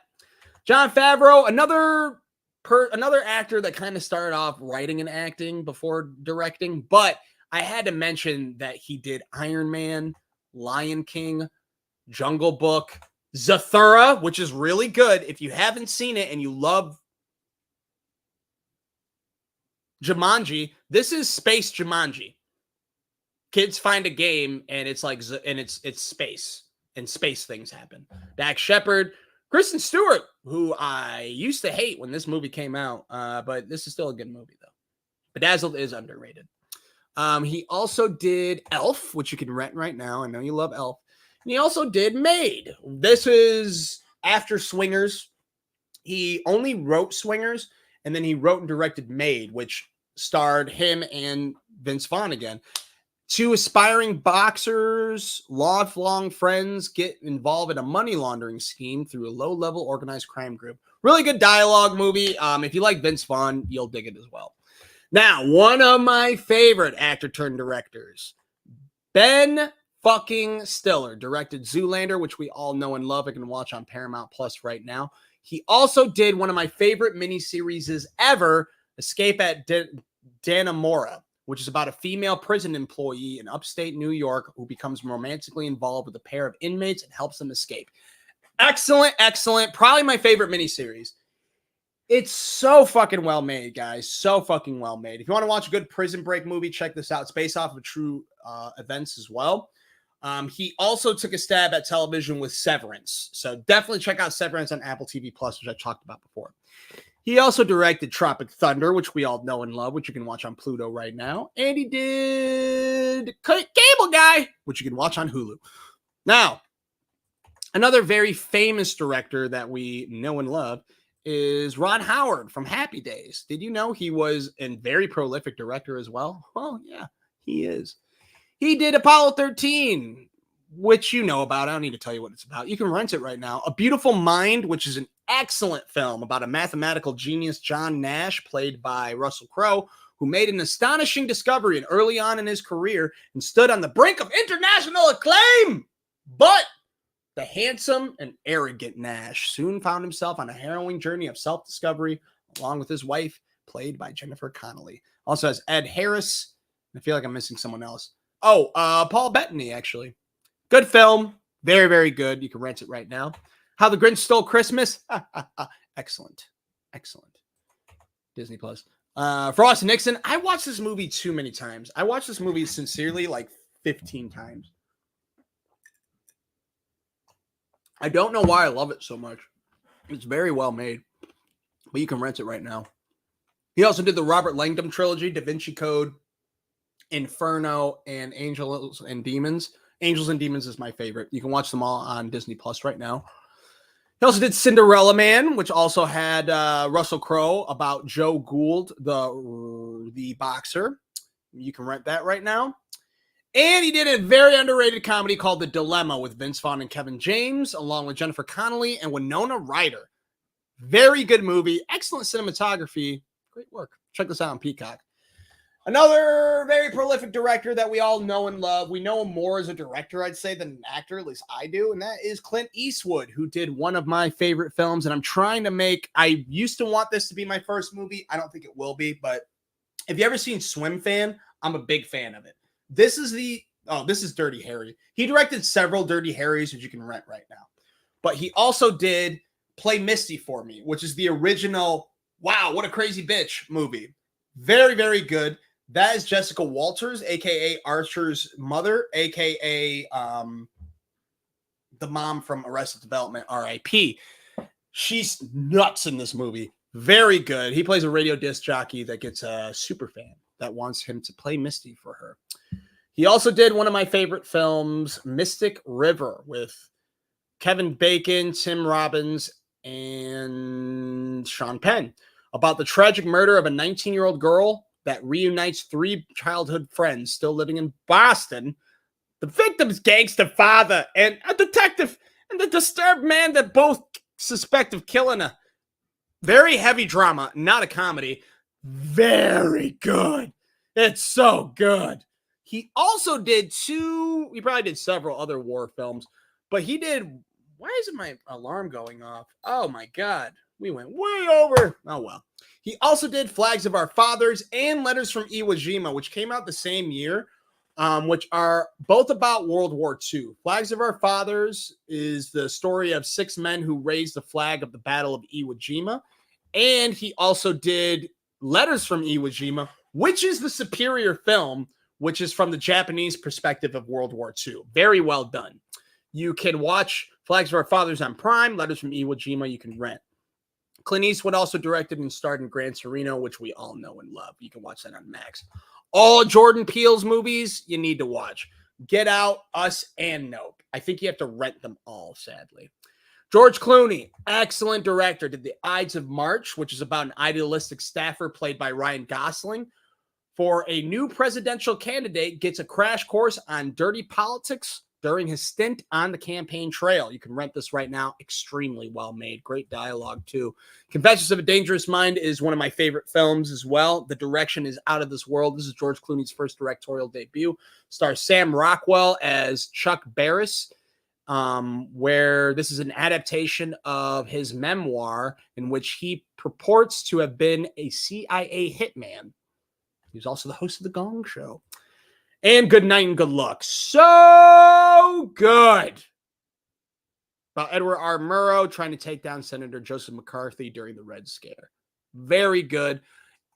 Jon Favreau, another actor that kind of started off writing and acting before directing, but I had to mention that he did Iron Man, Lion King, Jungle Book, Zathura, which is really good. If you haven't seen it and you love Jumanji, this is Space Jumanji. Kids find a game and it's space, and space things happen. Dax Shepard, Kristen Stewart, who I used to hate when this movie came out, but this is still a good movie though. Bedazzled is underrated. He also did Elf, which you can rent right now. I know you love Elf. And he also did Maid. This is after Swingers. He only wrote Swingers, and then he wrote and directed Maid, which starred him and Vince Vaughn again. Two aspiring boxers, lifelong friends, get involved in a money laundering scheme through a low-level organized crime group. Really good dialogue movie. If you like Vince Vaughn, you'll dig it as well. Now, one of my favorite actor turned directors, Ben fucking Stiller, directed Zoolander, which we all know and love. I can watch on Paramount Plus right now. He also did one of my favorite miniseries ever, Escape at Dannemora, which is about a female prison employee in upstate New York who becomes romantically involved with a pair of inmates and helps them escape. Excellent, excellent. Probably my favorite miniseries. It's so fucking well made, guys. So fucking well made. If you want to watch a good prison break movie, check this out. It's based off of true events as well. He also took a stab at television with Severance. So definitely check out Severance on Apple TV Plus, which I talked about before. He also directed Tropic Thunder, which we all know and love, which you can watch on Pluto right now. And he did Cable Guy, which you can watch on Hulu. Now, another very famous director that we know and love is Ron Howard from Happy Days. Did you know he was a very prolific director as well? Well, yeah, he is. He did Apollo 13, which you know about. I don't need to tell you what it's about. You can rent it right now. A Beautiful Mind, which is an excellent film about a mathematical genius, John Nash, played by Russell Crowe, who made an astonishing discovery early on in his career and stood on the brink of international acclaim. But the handsome and arrogant Nash soon found himself on a harrowing journey of self-discovery, along with his wife, played by Jennifer Connelly. Also has Ed Harris. I feel like I'm missing someone else. Oh, Paul Bettany, actually. Good film. Very, very good. You can rent it right now. How the Grinch Stole Christmas. Excellent. Excellent. Disney Plus. Frost Nixon. I watched this movie too many times. I watched this movie sincerely like 15 times. I don't know why I love it so much. It's very well made. But you can rent it right now. He also did the Robert Langdon trilogy, Da Vinci Code, Inferno, and Angels and Demons. Angels and Demons is my favorite. You can watch them all on Disney Plus right now. He also did Cinderella Man, which also had Russell Crowe about Joe Gould, the boxer. You can rent that right now. And he did a very underrated comedy called The Dilemma with Vince Vaughn and Kevin James, along with Jennifer Connelly and Winona Ryder. Very good movie. Excellent cinematography. Great work. Check this out on Peacock. Another very prolific director that we all know and love. We know him more as a director, I'd say, than an actor. At least I do. And that is Clint Eastwood, who did one of my favorite films. And I'm trying to make... I used to want this to be my first movie. I don't think it will be. But if you ever seen Swim Fan, I'm a big fan of it. This is this is Dirty Harry. He directed several Dirty Harrys, which you can rent right now. But he also did Play Misty for Me, which is the original, wow, what a crazy bitch movie. Very, very good. That is Jessica Walters, a.k.a. Archer's mother, a.k.a. The mom from Arrested Development, R.I.P. She's nuts in this movie. Very good. He plays a radio disc jockey that gets a super fan that wants him to play Misty for her. He also did one of my favorite films, Mystic River, with Kevin Bacon, Tim Robbins, and Sean Penn, about the tragic murder of a 19-year-old girl that reunites three childhood friends still living in Boston, the victim's gangster father, and a detective, and the disturbed man that both suspect of killing her. Very heavy drama, not a comedy. Very good. It's so good. He also did he probably did several other war films, but he did, why isn't my alarm going off? Oh my God. We went way over. Oh, well. He also did Flags of Our Fathers and Letters from Iwo Jima, which came out the same year, which are both about World War II. Flags of Our Fathers is the story of 6 men who raised the flag of the Battle of Iwo Jima. And he also did Letters from Iwo Jima, which is the superior film, which is from the Japanese perspective of World War II. Very well done. You can watch Flags of Our Fathers on Prime. Letters from Iwo Jima you can rent. Clint Eastwood also directed and starred in Gran Torino, which we all know and love. You can watch that on Max. All Jordan Peele's movies you need to watch. Get Out, Us, and Nope. I think you have to rent them all, sadly. George Clooney, excellent director, did The Ides of March, which is about an idealistic staffer played by Ryan Gosling. for a new presidential candidate gets a crash course on dirty politics during his stint on the campaign trail. You can rent this right now. Extremely well made. Great dialogue, too. Confessions of a Dangerous Mind is one of my favorite films as well. The direction is out of this world. This is George Clooney's first directorial debut. Stars Sam Rockwell as Chuck Barris, where this is an adaptation of his memoir in which he purports to have been a CIA hitman. He's also the host of The Gong Show. And Good Night and Good Luck. So good. About Edward R. Murrow trying to take down Senator Joseph McCarthy during the Red Scare. Very good.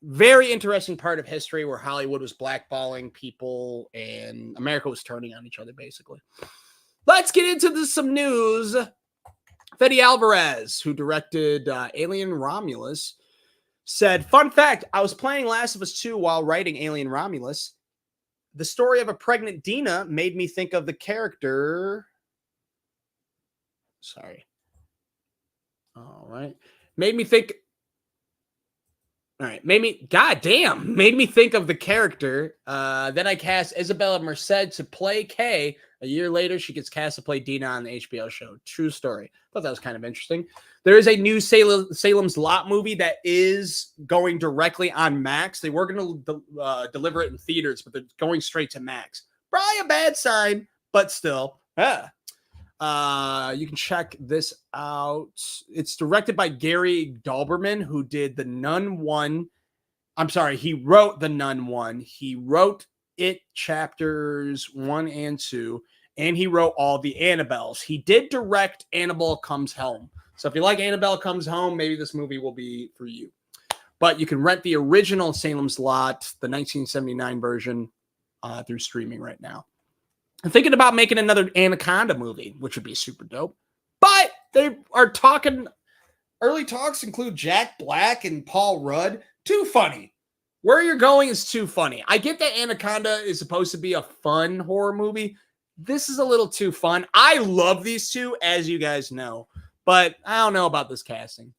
Very interesting part of history where Hollywood was blackballing people and America was turning on each other, basically. Let's get into some news. Fede Alvarez, who directed Alien Romulus, said, fun fact, I was playing Last of Us 2 while writing Alien Romulus. The story of a pregnant Dina made me think of the character. Sorry. All right. Made me think of the character. Then I cast Isabella Merced to play Kay. A year later, she gets cast to play Dina on the HBO show. True story. Thought that was kind of interesting. There is a new Salem's Lot movie that is going directly on Max. They were going to deliver it in theaters, but they're going straight to Max. Probably a bad sign, but still. You can check this out. It's directed by Gary Dalberman, who did The Nun 1. I'm sorry, he wrote The Nun 1. He wrote It Chapters 1 and 2, and he wrote all the Annabelles. He did direct Annabelle Comes Home. So if you like Annabelle Comes Home, maybe this movie will be for you. But you can rent the original Salem's Lot, the 1979 version, through streaming right now. I'm thinking about making another Anaconda movie, which would be super dope. But they are talking, early talks include Jack Black and Paul Rudd. Too funny. Where you're going is too funny. I get that Anaconda is supposed to be a fun horror movie. This is a little too fun. I love these two, as you guys know. But I don't know about this casting.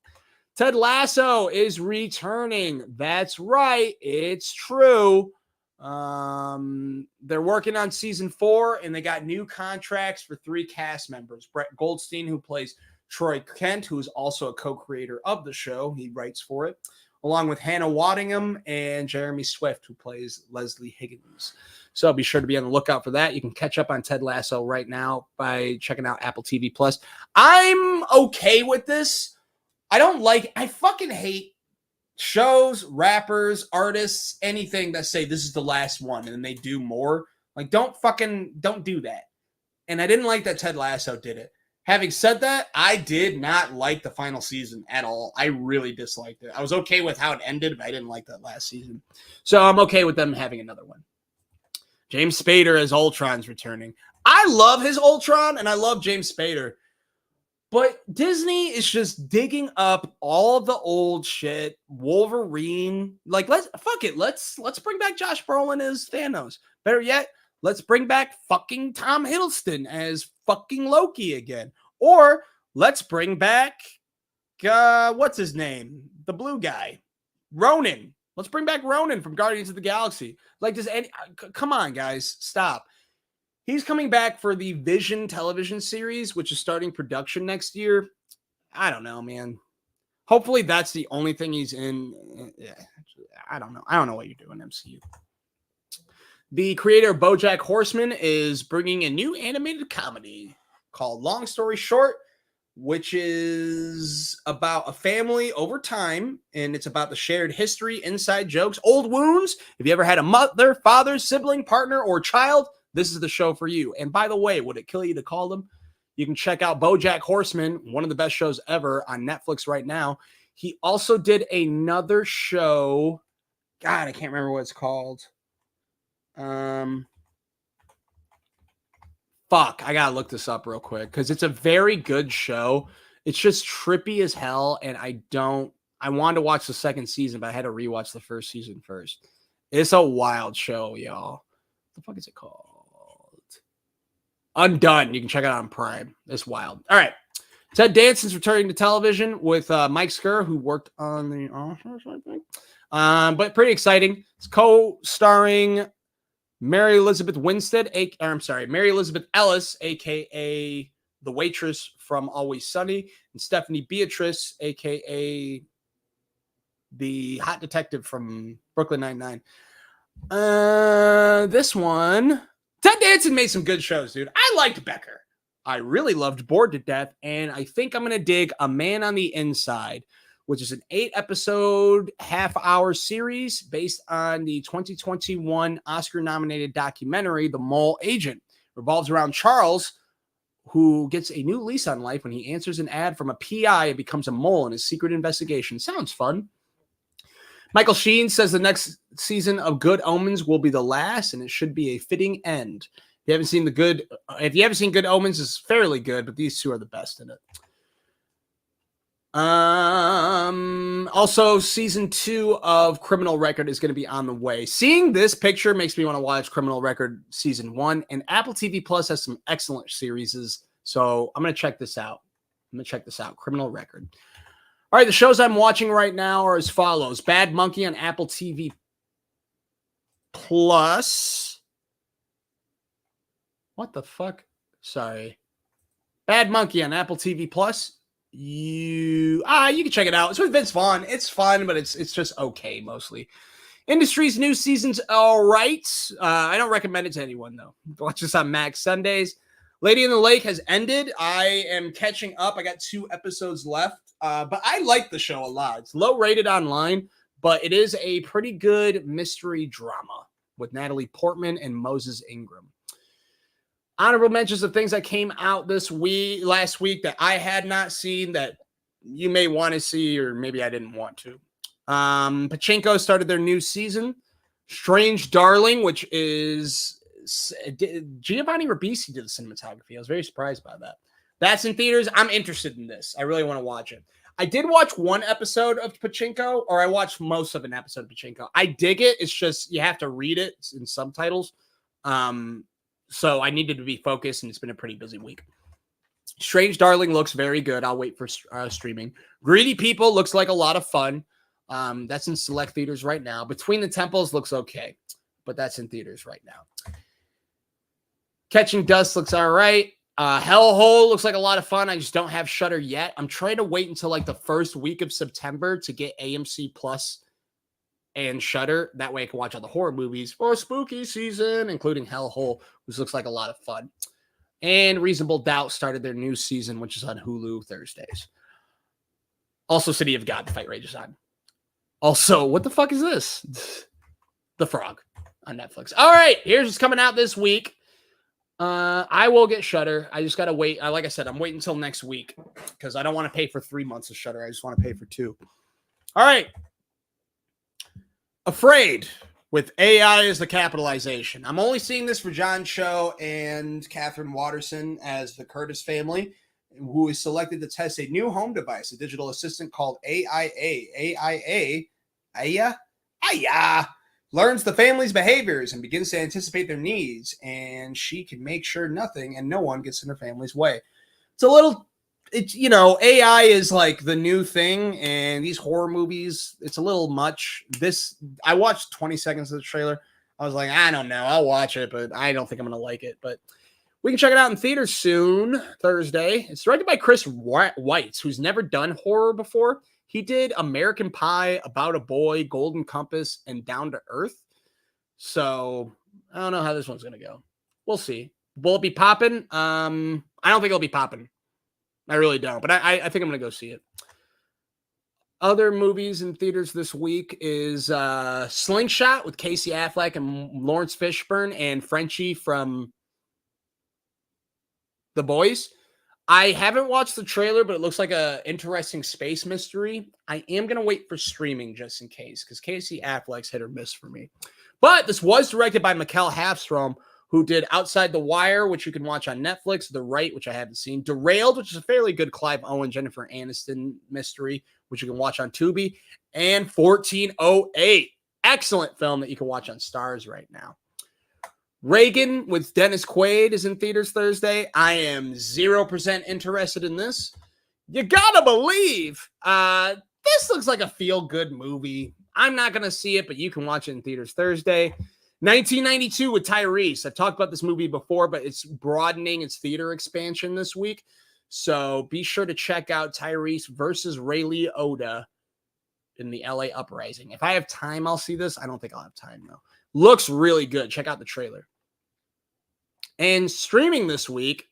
Ted Lasso is returning. That's right. It's true. They're working on season 4, and they got new contracts for 3 cast members. Brett Goldstein, who plays Troy Kent, who is also a co-creator of the show. He writes for it. Along with Hannah Waddingham and Jeremy Swift, who plays Leslie Higgins. So be sure to be on the lookout for that. You can catch up on Ted Lasso right now by checking out Apple TV+. I'm okay with this. I fucking hate shows, rappers, artists, anything that say this is the last one and then they do more. Like, don't do that. And I didn't like that Ted Lasso did it. Having said that, I did not like the final season at all. I really disliked it. I was okay with how it ended, but I didn't like that last season. So I'm okay with them having another one. James Spader as Ultron's returning. I love his Ultron, and I love James Spader. But Disney is just digging up all of the old shit. Wolverine. Like, let's bring back Josh Brolin as Thanos. Better yet, let's bring back fucking Tom Hiddleston as fucking Loki again. Or let's bring back, what's his name? The blue guy. Ronan. Let's bring back Ronan from Guardians of the Galaxy. Like, come on, guys. Stop. He's coming back for the Vision television series, which is starting production next year. I don't know, man. Hopefully that's the only thing he's in. I don't know. I don't know what you're doing, MCU. The creator of BoJack Horseman is bringing a new animated comedy called Long Story Short, which is about a family over time, and it's about the shared history, inside jokes, old wounds. If you ever had a mother, father, sibling, partner, or child, this is the show for you. And by the way, would it kill you to call them? You can check out BoJack Horseman, one of the best shows ever on Netflix right now. He also did another show. God, I can't remember what it's called. Fuck, I gotta look this up real quick because it's a very good show. It's just trippy as hell, and I wanted to watch the second season, but I had to rewatch the first season first. It's a wild show, y'all. What the fuck is it called? Undone. You can check it out on Prime. It's wild. All right. Ted Danson's returning to television with Mike Schur, who worked on The Office, I think. But pretty exciting. It's co-starring Mary Elizabeth Ellis, aka the waitress from Always Sunny, and Stephanie Beatrice, aka the hot detective from Brooklyn Nine-Nine. This one, Ted Danson made some good shows, dude. I liked Becker. I really loved Bored to Death, and I think I'm going to dig A Man on the Inside, which is an 8-episode, half-hour series based on the 2021 Oscar-nominated documentary, The Mole Agent. It revolves around Charles, who gets a new lease on life when he answers an ad from a PI and becomes a mole in his secret investigation. Sounds fun. Michael Sheen says the next season of Good Omens will be the last, and it should be a fitting end. If you haven't seen Good Omens, it's fairly good, but these two are the best in it. Also, season 2 of Criminal Record is going to be on the way. Seeing this picture makes me want to watch Criminal Record season 1, and Apple TV Plus has some excellent series, so I'm going to check this out. Criminal Record. All right, the shows I'm watching right now are as follows. Bad Monkey on Apple TV Plus. What the fuck? Sorry. Bad Monkey on Apple TV Plus. You can check it out. It's with Vince Vaughn. It's fun, but it's just okay mostly. Industry's new season's all right. I don't recommend it to anyone though. Watch this on Max Sundays. Lady in the Lake has ended. I am catching up. I got 2 episodes left. But I like the show a lot. It's low rated online, but it is a pretty good mystery drama with Natalie Portman and Moses Ingram. Honorable mentions of things that came out last week that I had not seen that you may want to see, or maybe I didn't want to. Pachinko started their new season. Strange Darling, which is Giovanni Ribisi did the cinematography. I was very surprised by that. That's in theaters. I'm interested in this. I really want to watch it. I did watch 1 episode of Pachinko, or I watched most of an episode of Pachinko. I dig it. It's just you have to read it in subtitles. So I needed to be focused, and it's been a pretty busy week. Strange Darling looks very good. I'll wait for streaming. Greedy People looks like a lot of fun. That's in select theaters right now. Between the Temples looks okay, but that's in theaters right now. Catching Dust looks all right. Hellhole looks like a lot of fun. I just don't have Shudder yet. I'm trying to wait until like the first week of September to get AMC Plus and Shudder. That way I can watch all the horror movies for spooky season, including Hellhole, which looks like a lot of fun. And Reasonable Doubt started their new season, which is on Hulu Thursdays. Also, City of God, The Fight Rages on. Also, what the fuck is this? The Frog on Netflix. All right, here's what's coming out this week. I will get Shudder. I just got to wait. Like I said, I'm waiting until next week because I don't want to pay for 3 months of Shudder. I just want to pay for 2. All right. Afraid with AI as the capitalization. I'm only seeing this for John Cho and Catherine Watterson as the Curtis family, who is selected to test a new home device, a digital assistant called AIA. AIA learns the family's behaviors and begins to anticipate their needs, and she can make sure nothing and no one gets in her family's way. AI is like the new thing, and these horror movies, it's a little much. I watched 20 seconds of the trailer. I was like, I don't know. I'll watch it, but I don't think I'm going to like it. But we can check it out in theaters soon, Thursday. It's directed by Chris Weitz, who's never done horror before. He did American Pie, About a Boy, Golden Compass, and Down to Earth. So I don't know how this one's going to go. We'll see. Will it be popping? I don't think it'll be popping. I really don't. But I think I'm going to go see it. Other movies in theaters this week is Slingshot with Casey Affleck and Lawrence Fishburne and Frenchie from The Boys. I haven't watched the trailer, but it looks like an interesting space mystery. I am going to wait for streaming just in case, because Casey Affleck's hit or miss for me. But this was directed by Mikkel Hafstrom, who did Outside the Wire, which you can watch on Netflix, The Right, which I haven't seen, Derailed, which is a fairly good Clive Owen, Jennifer Aniston mystery, which you can watch on Tubi, and 1408. Excellent film that you can watch on Starz right now. Reagan with Dennis Quaid is in theaters Thursday. I am 0% interested in this. You gotta believe. This looks like a feel-good movie. I'm not going to see it, but you can watch it in theaters Thursday. 1992 with Tyrese. I've talked about this movie before, but it's broadening its theater expansion this week. So be sure to check out Tyrese versus Ray Liotta in the LA Uprising. If I have time, I'll see this. I don't think I'll have time, though. Looks really good. Check out the trailer. And streaming this week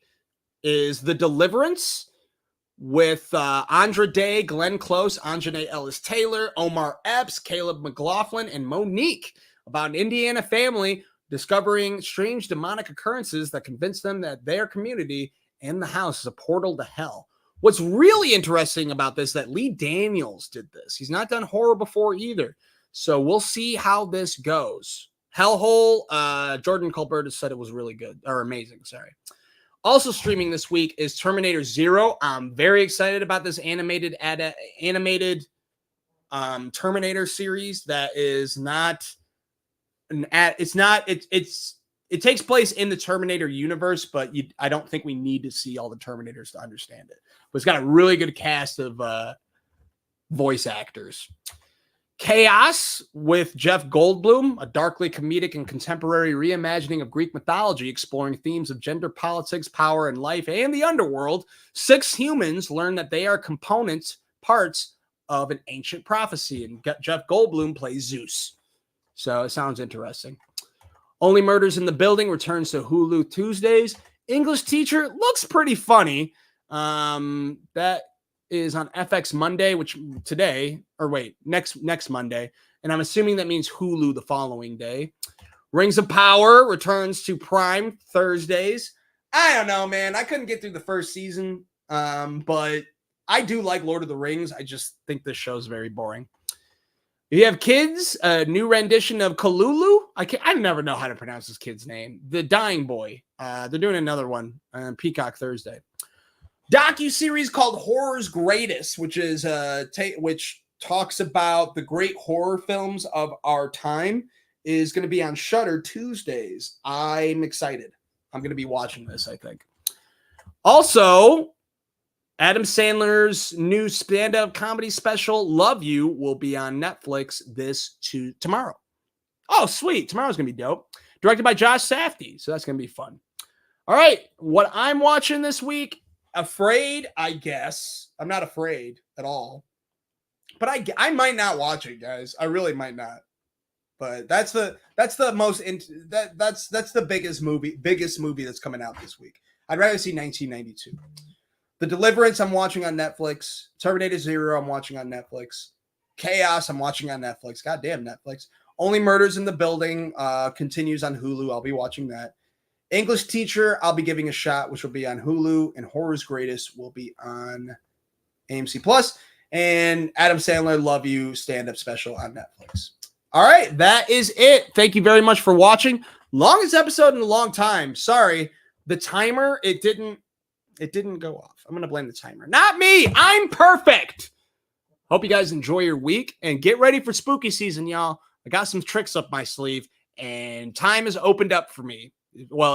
is The Deliverance with Andra Day, Glenn Close, Anjanae Ellis-Taylor, Omar Epps, Caleb McLaughlin, and Monique, about an Indiana family discovering strange demonic occurrences that convince them that their community and the house is a portal to hell. What's really interesting about this is that Lee Daniels did this. He's not done horror before either. So we'll see how this goes. Hellhole, Jordan Colbert has said it was really good, or amazing, sorry. Also streaming this week is Terminator Zero. I'm very excited about this animated Terminator series that is not it takes place in the Terminator universe, but I don't think we need to see all the Terminators to understand it. But it's got a really good cast of voice actors. Chaos with Jeff Goldblum, a darkly comedic and contemporary reimagining of Greek mythology, exploring themes of gender politics, power, and life, and the underworld. 6 humans learn that they are parts of an ancient prophecy, and Jeff Goldblum plays Zeus. So it sounds interesting. Only Murders in the Building returns to Hulu Tuesdays. English Teacher looks pretty funny. That is on FX Monday, next Monday. And I'm assuming that means Hulu the following day. Rings of Power returns to Prime Thursdays. I don't know, man. I couldn't get through the first season, but I do like Lord of the Rings. I just think this show's very boring. If you have kids, a new rendition of Kalulu. I never know how to pronounce this kid's name. The Dying Boy. They're doing another one on Peacock Thursday. Docu-series called Horror's Greatest, which is which talks about the great horror films of our time, is going to be on Shudder Tuesdays. I'm excited. I'm going to be watching this, I think. Also, Adam Sandler's new stand-up comedy special, Love You, will be on Netflix tomorrow. Oh, sweet. Tomorrow's going to be dope. Directed by Josh Safdie, so that's going to be fun. All right, what I'm watching this week, Afraid, I guess. I'm not afraid at all. But I might not watch it, guys. I really might not. But that's the biggest movie that's coming out this week. I'd rather see 1992. The Deliverance I'm watching on Netflix. Terminator Zero I'm watching on Netflix. Chaos I'm watching on Netflix. Goddamn Netflix. Only Murders in the Building continues on Hulu. I'll be watching that. English Teacher I'll be giving a shot, which will be on Hulu. And Horror's Greatest will be on AMC Plus. And Adam Sandler Love You stand-up special on Netflix. All right, that is it. Thank you very much for watching. Longest episode in a long time. Sorry. The timer, it didn't go off. I'm going to blame the timer. Not me. I'm perfect. Hope you guys enjoy your week and get ready for spooky season, y'all. I got some tricks up my sleeve and time has opened up for me. Well,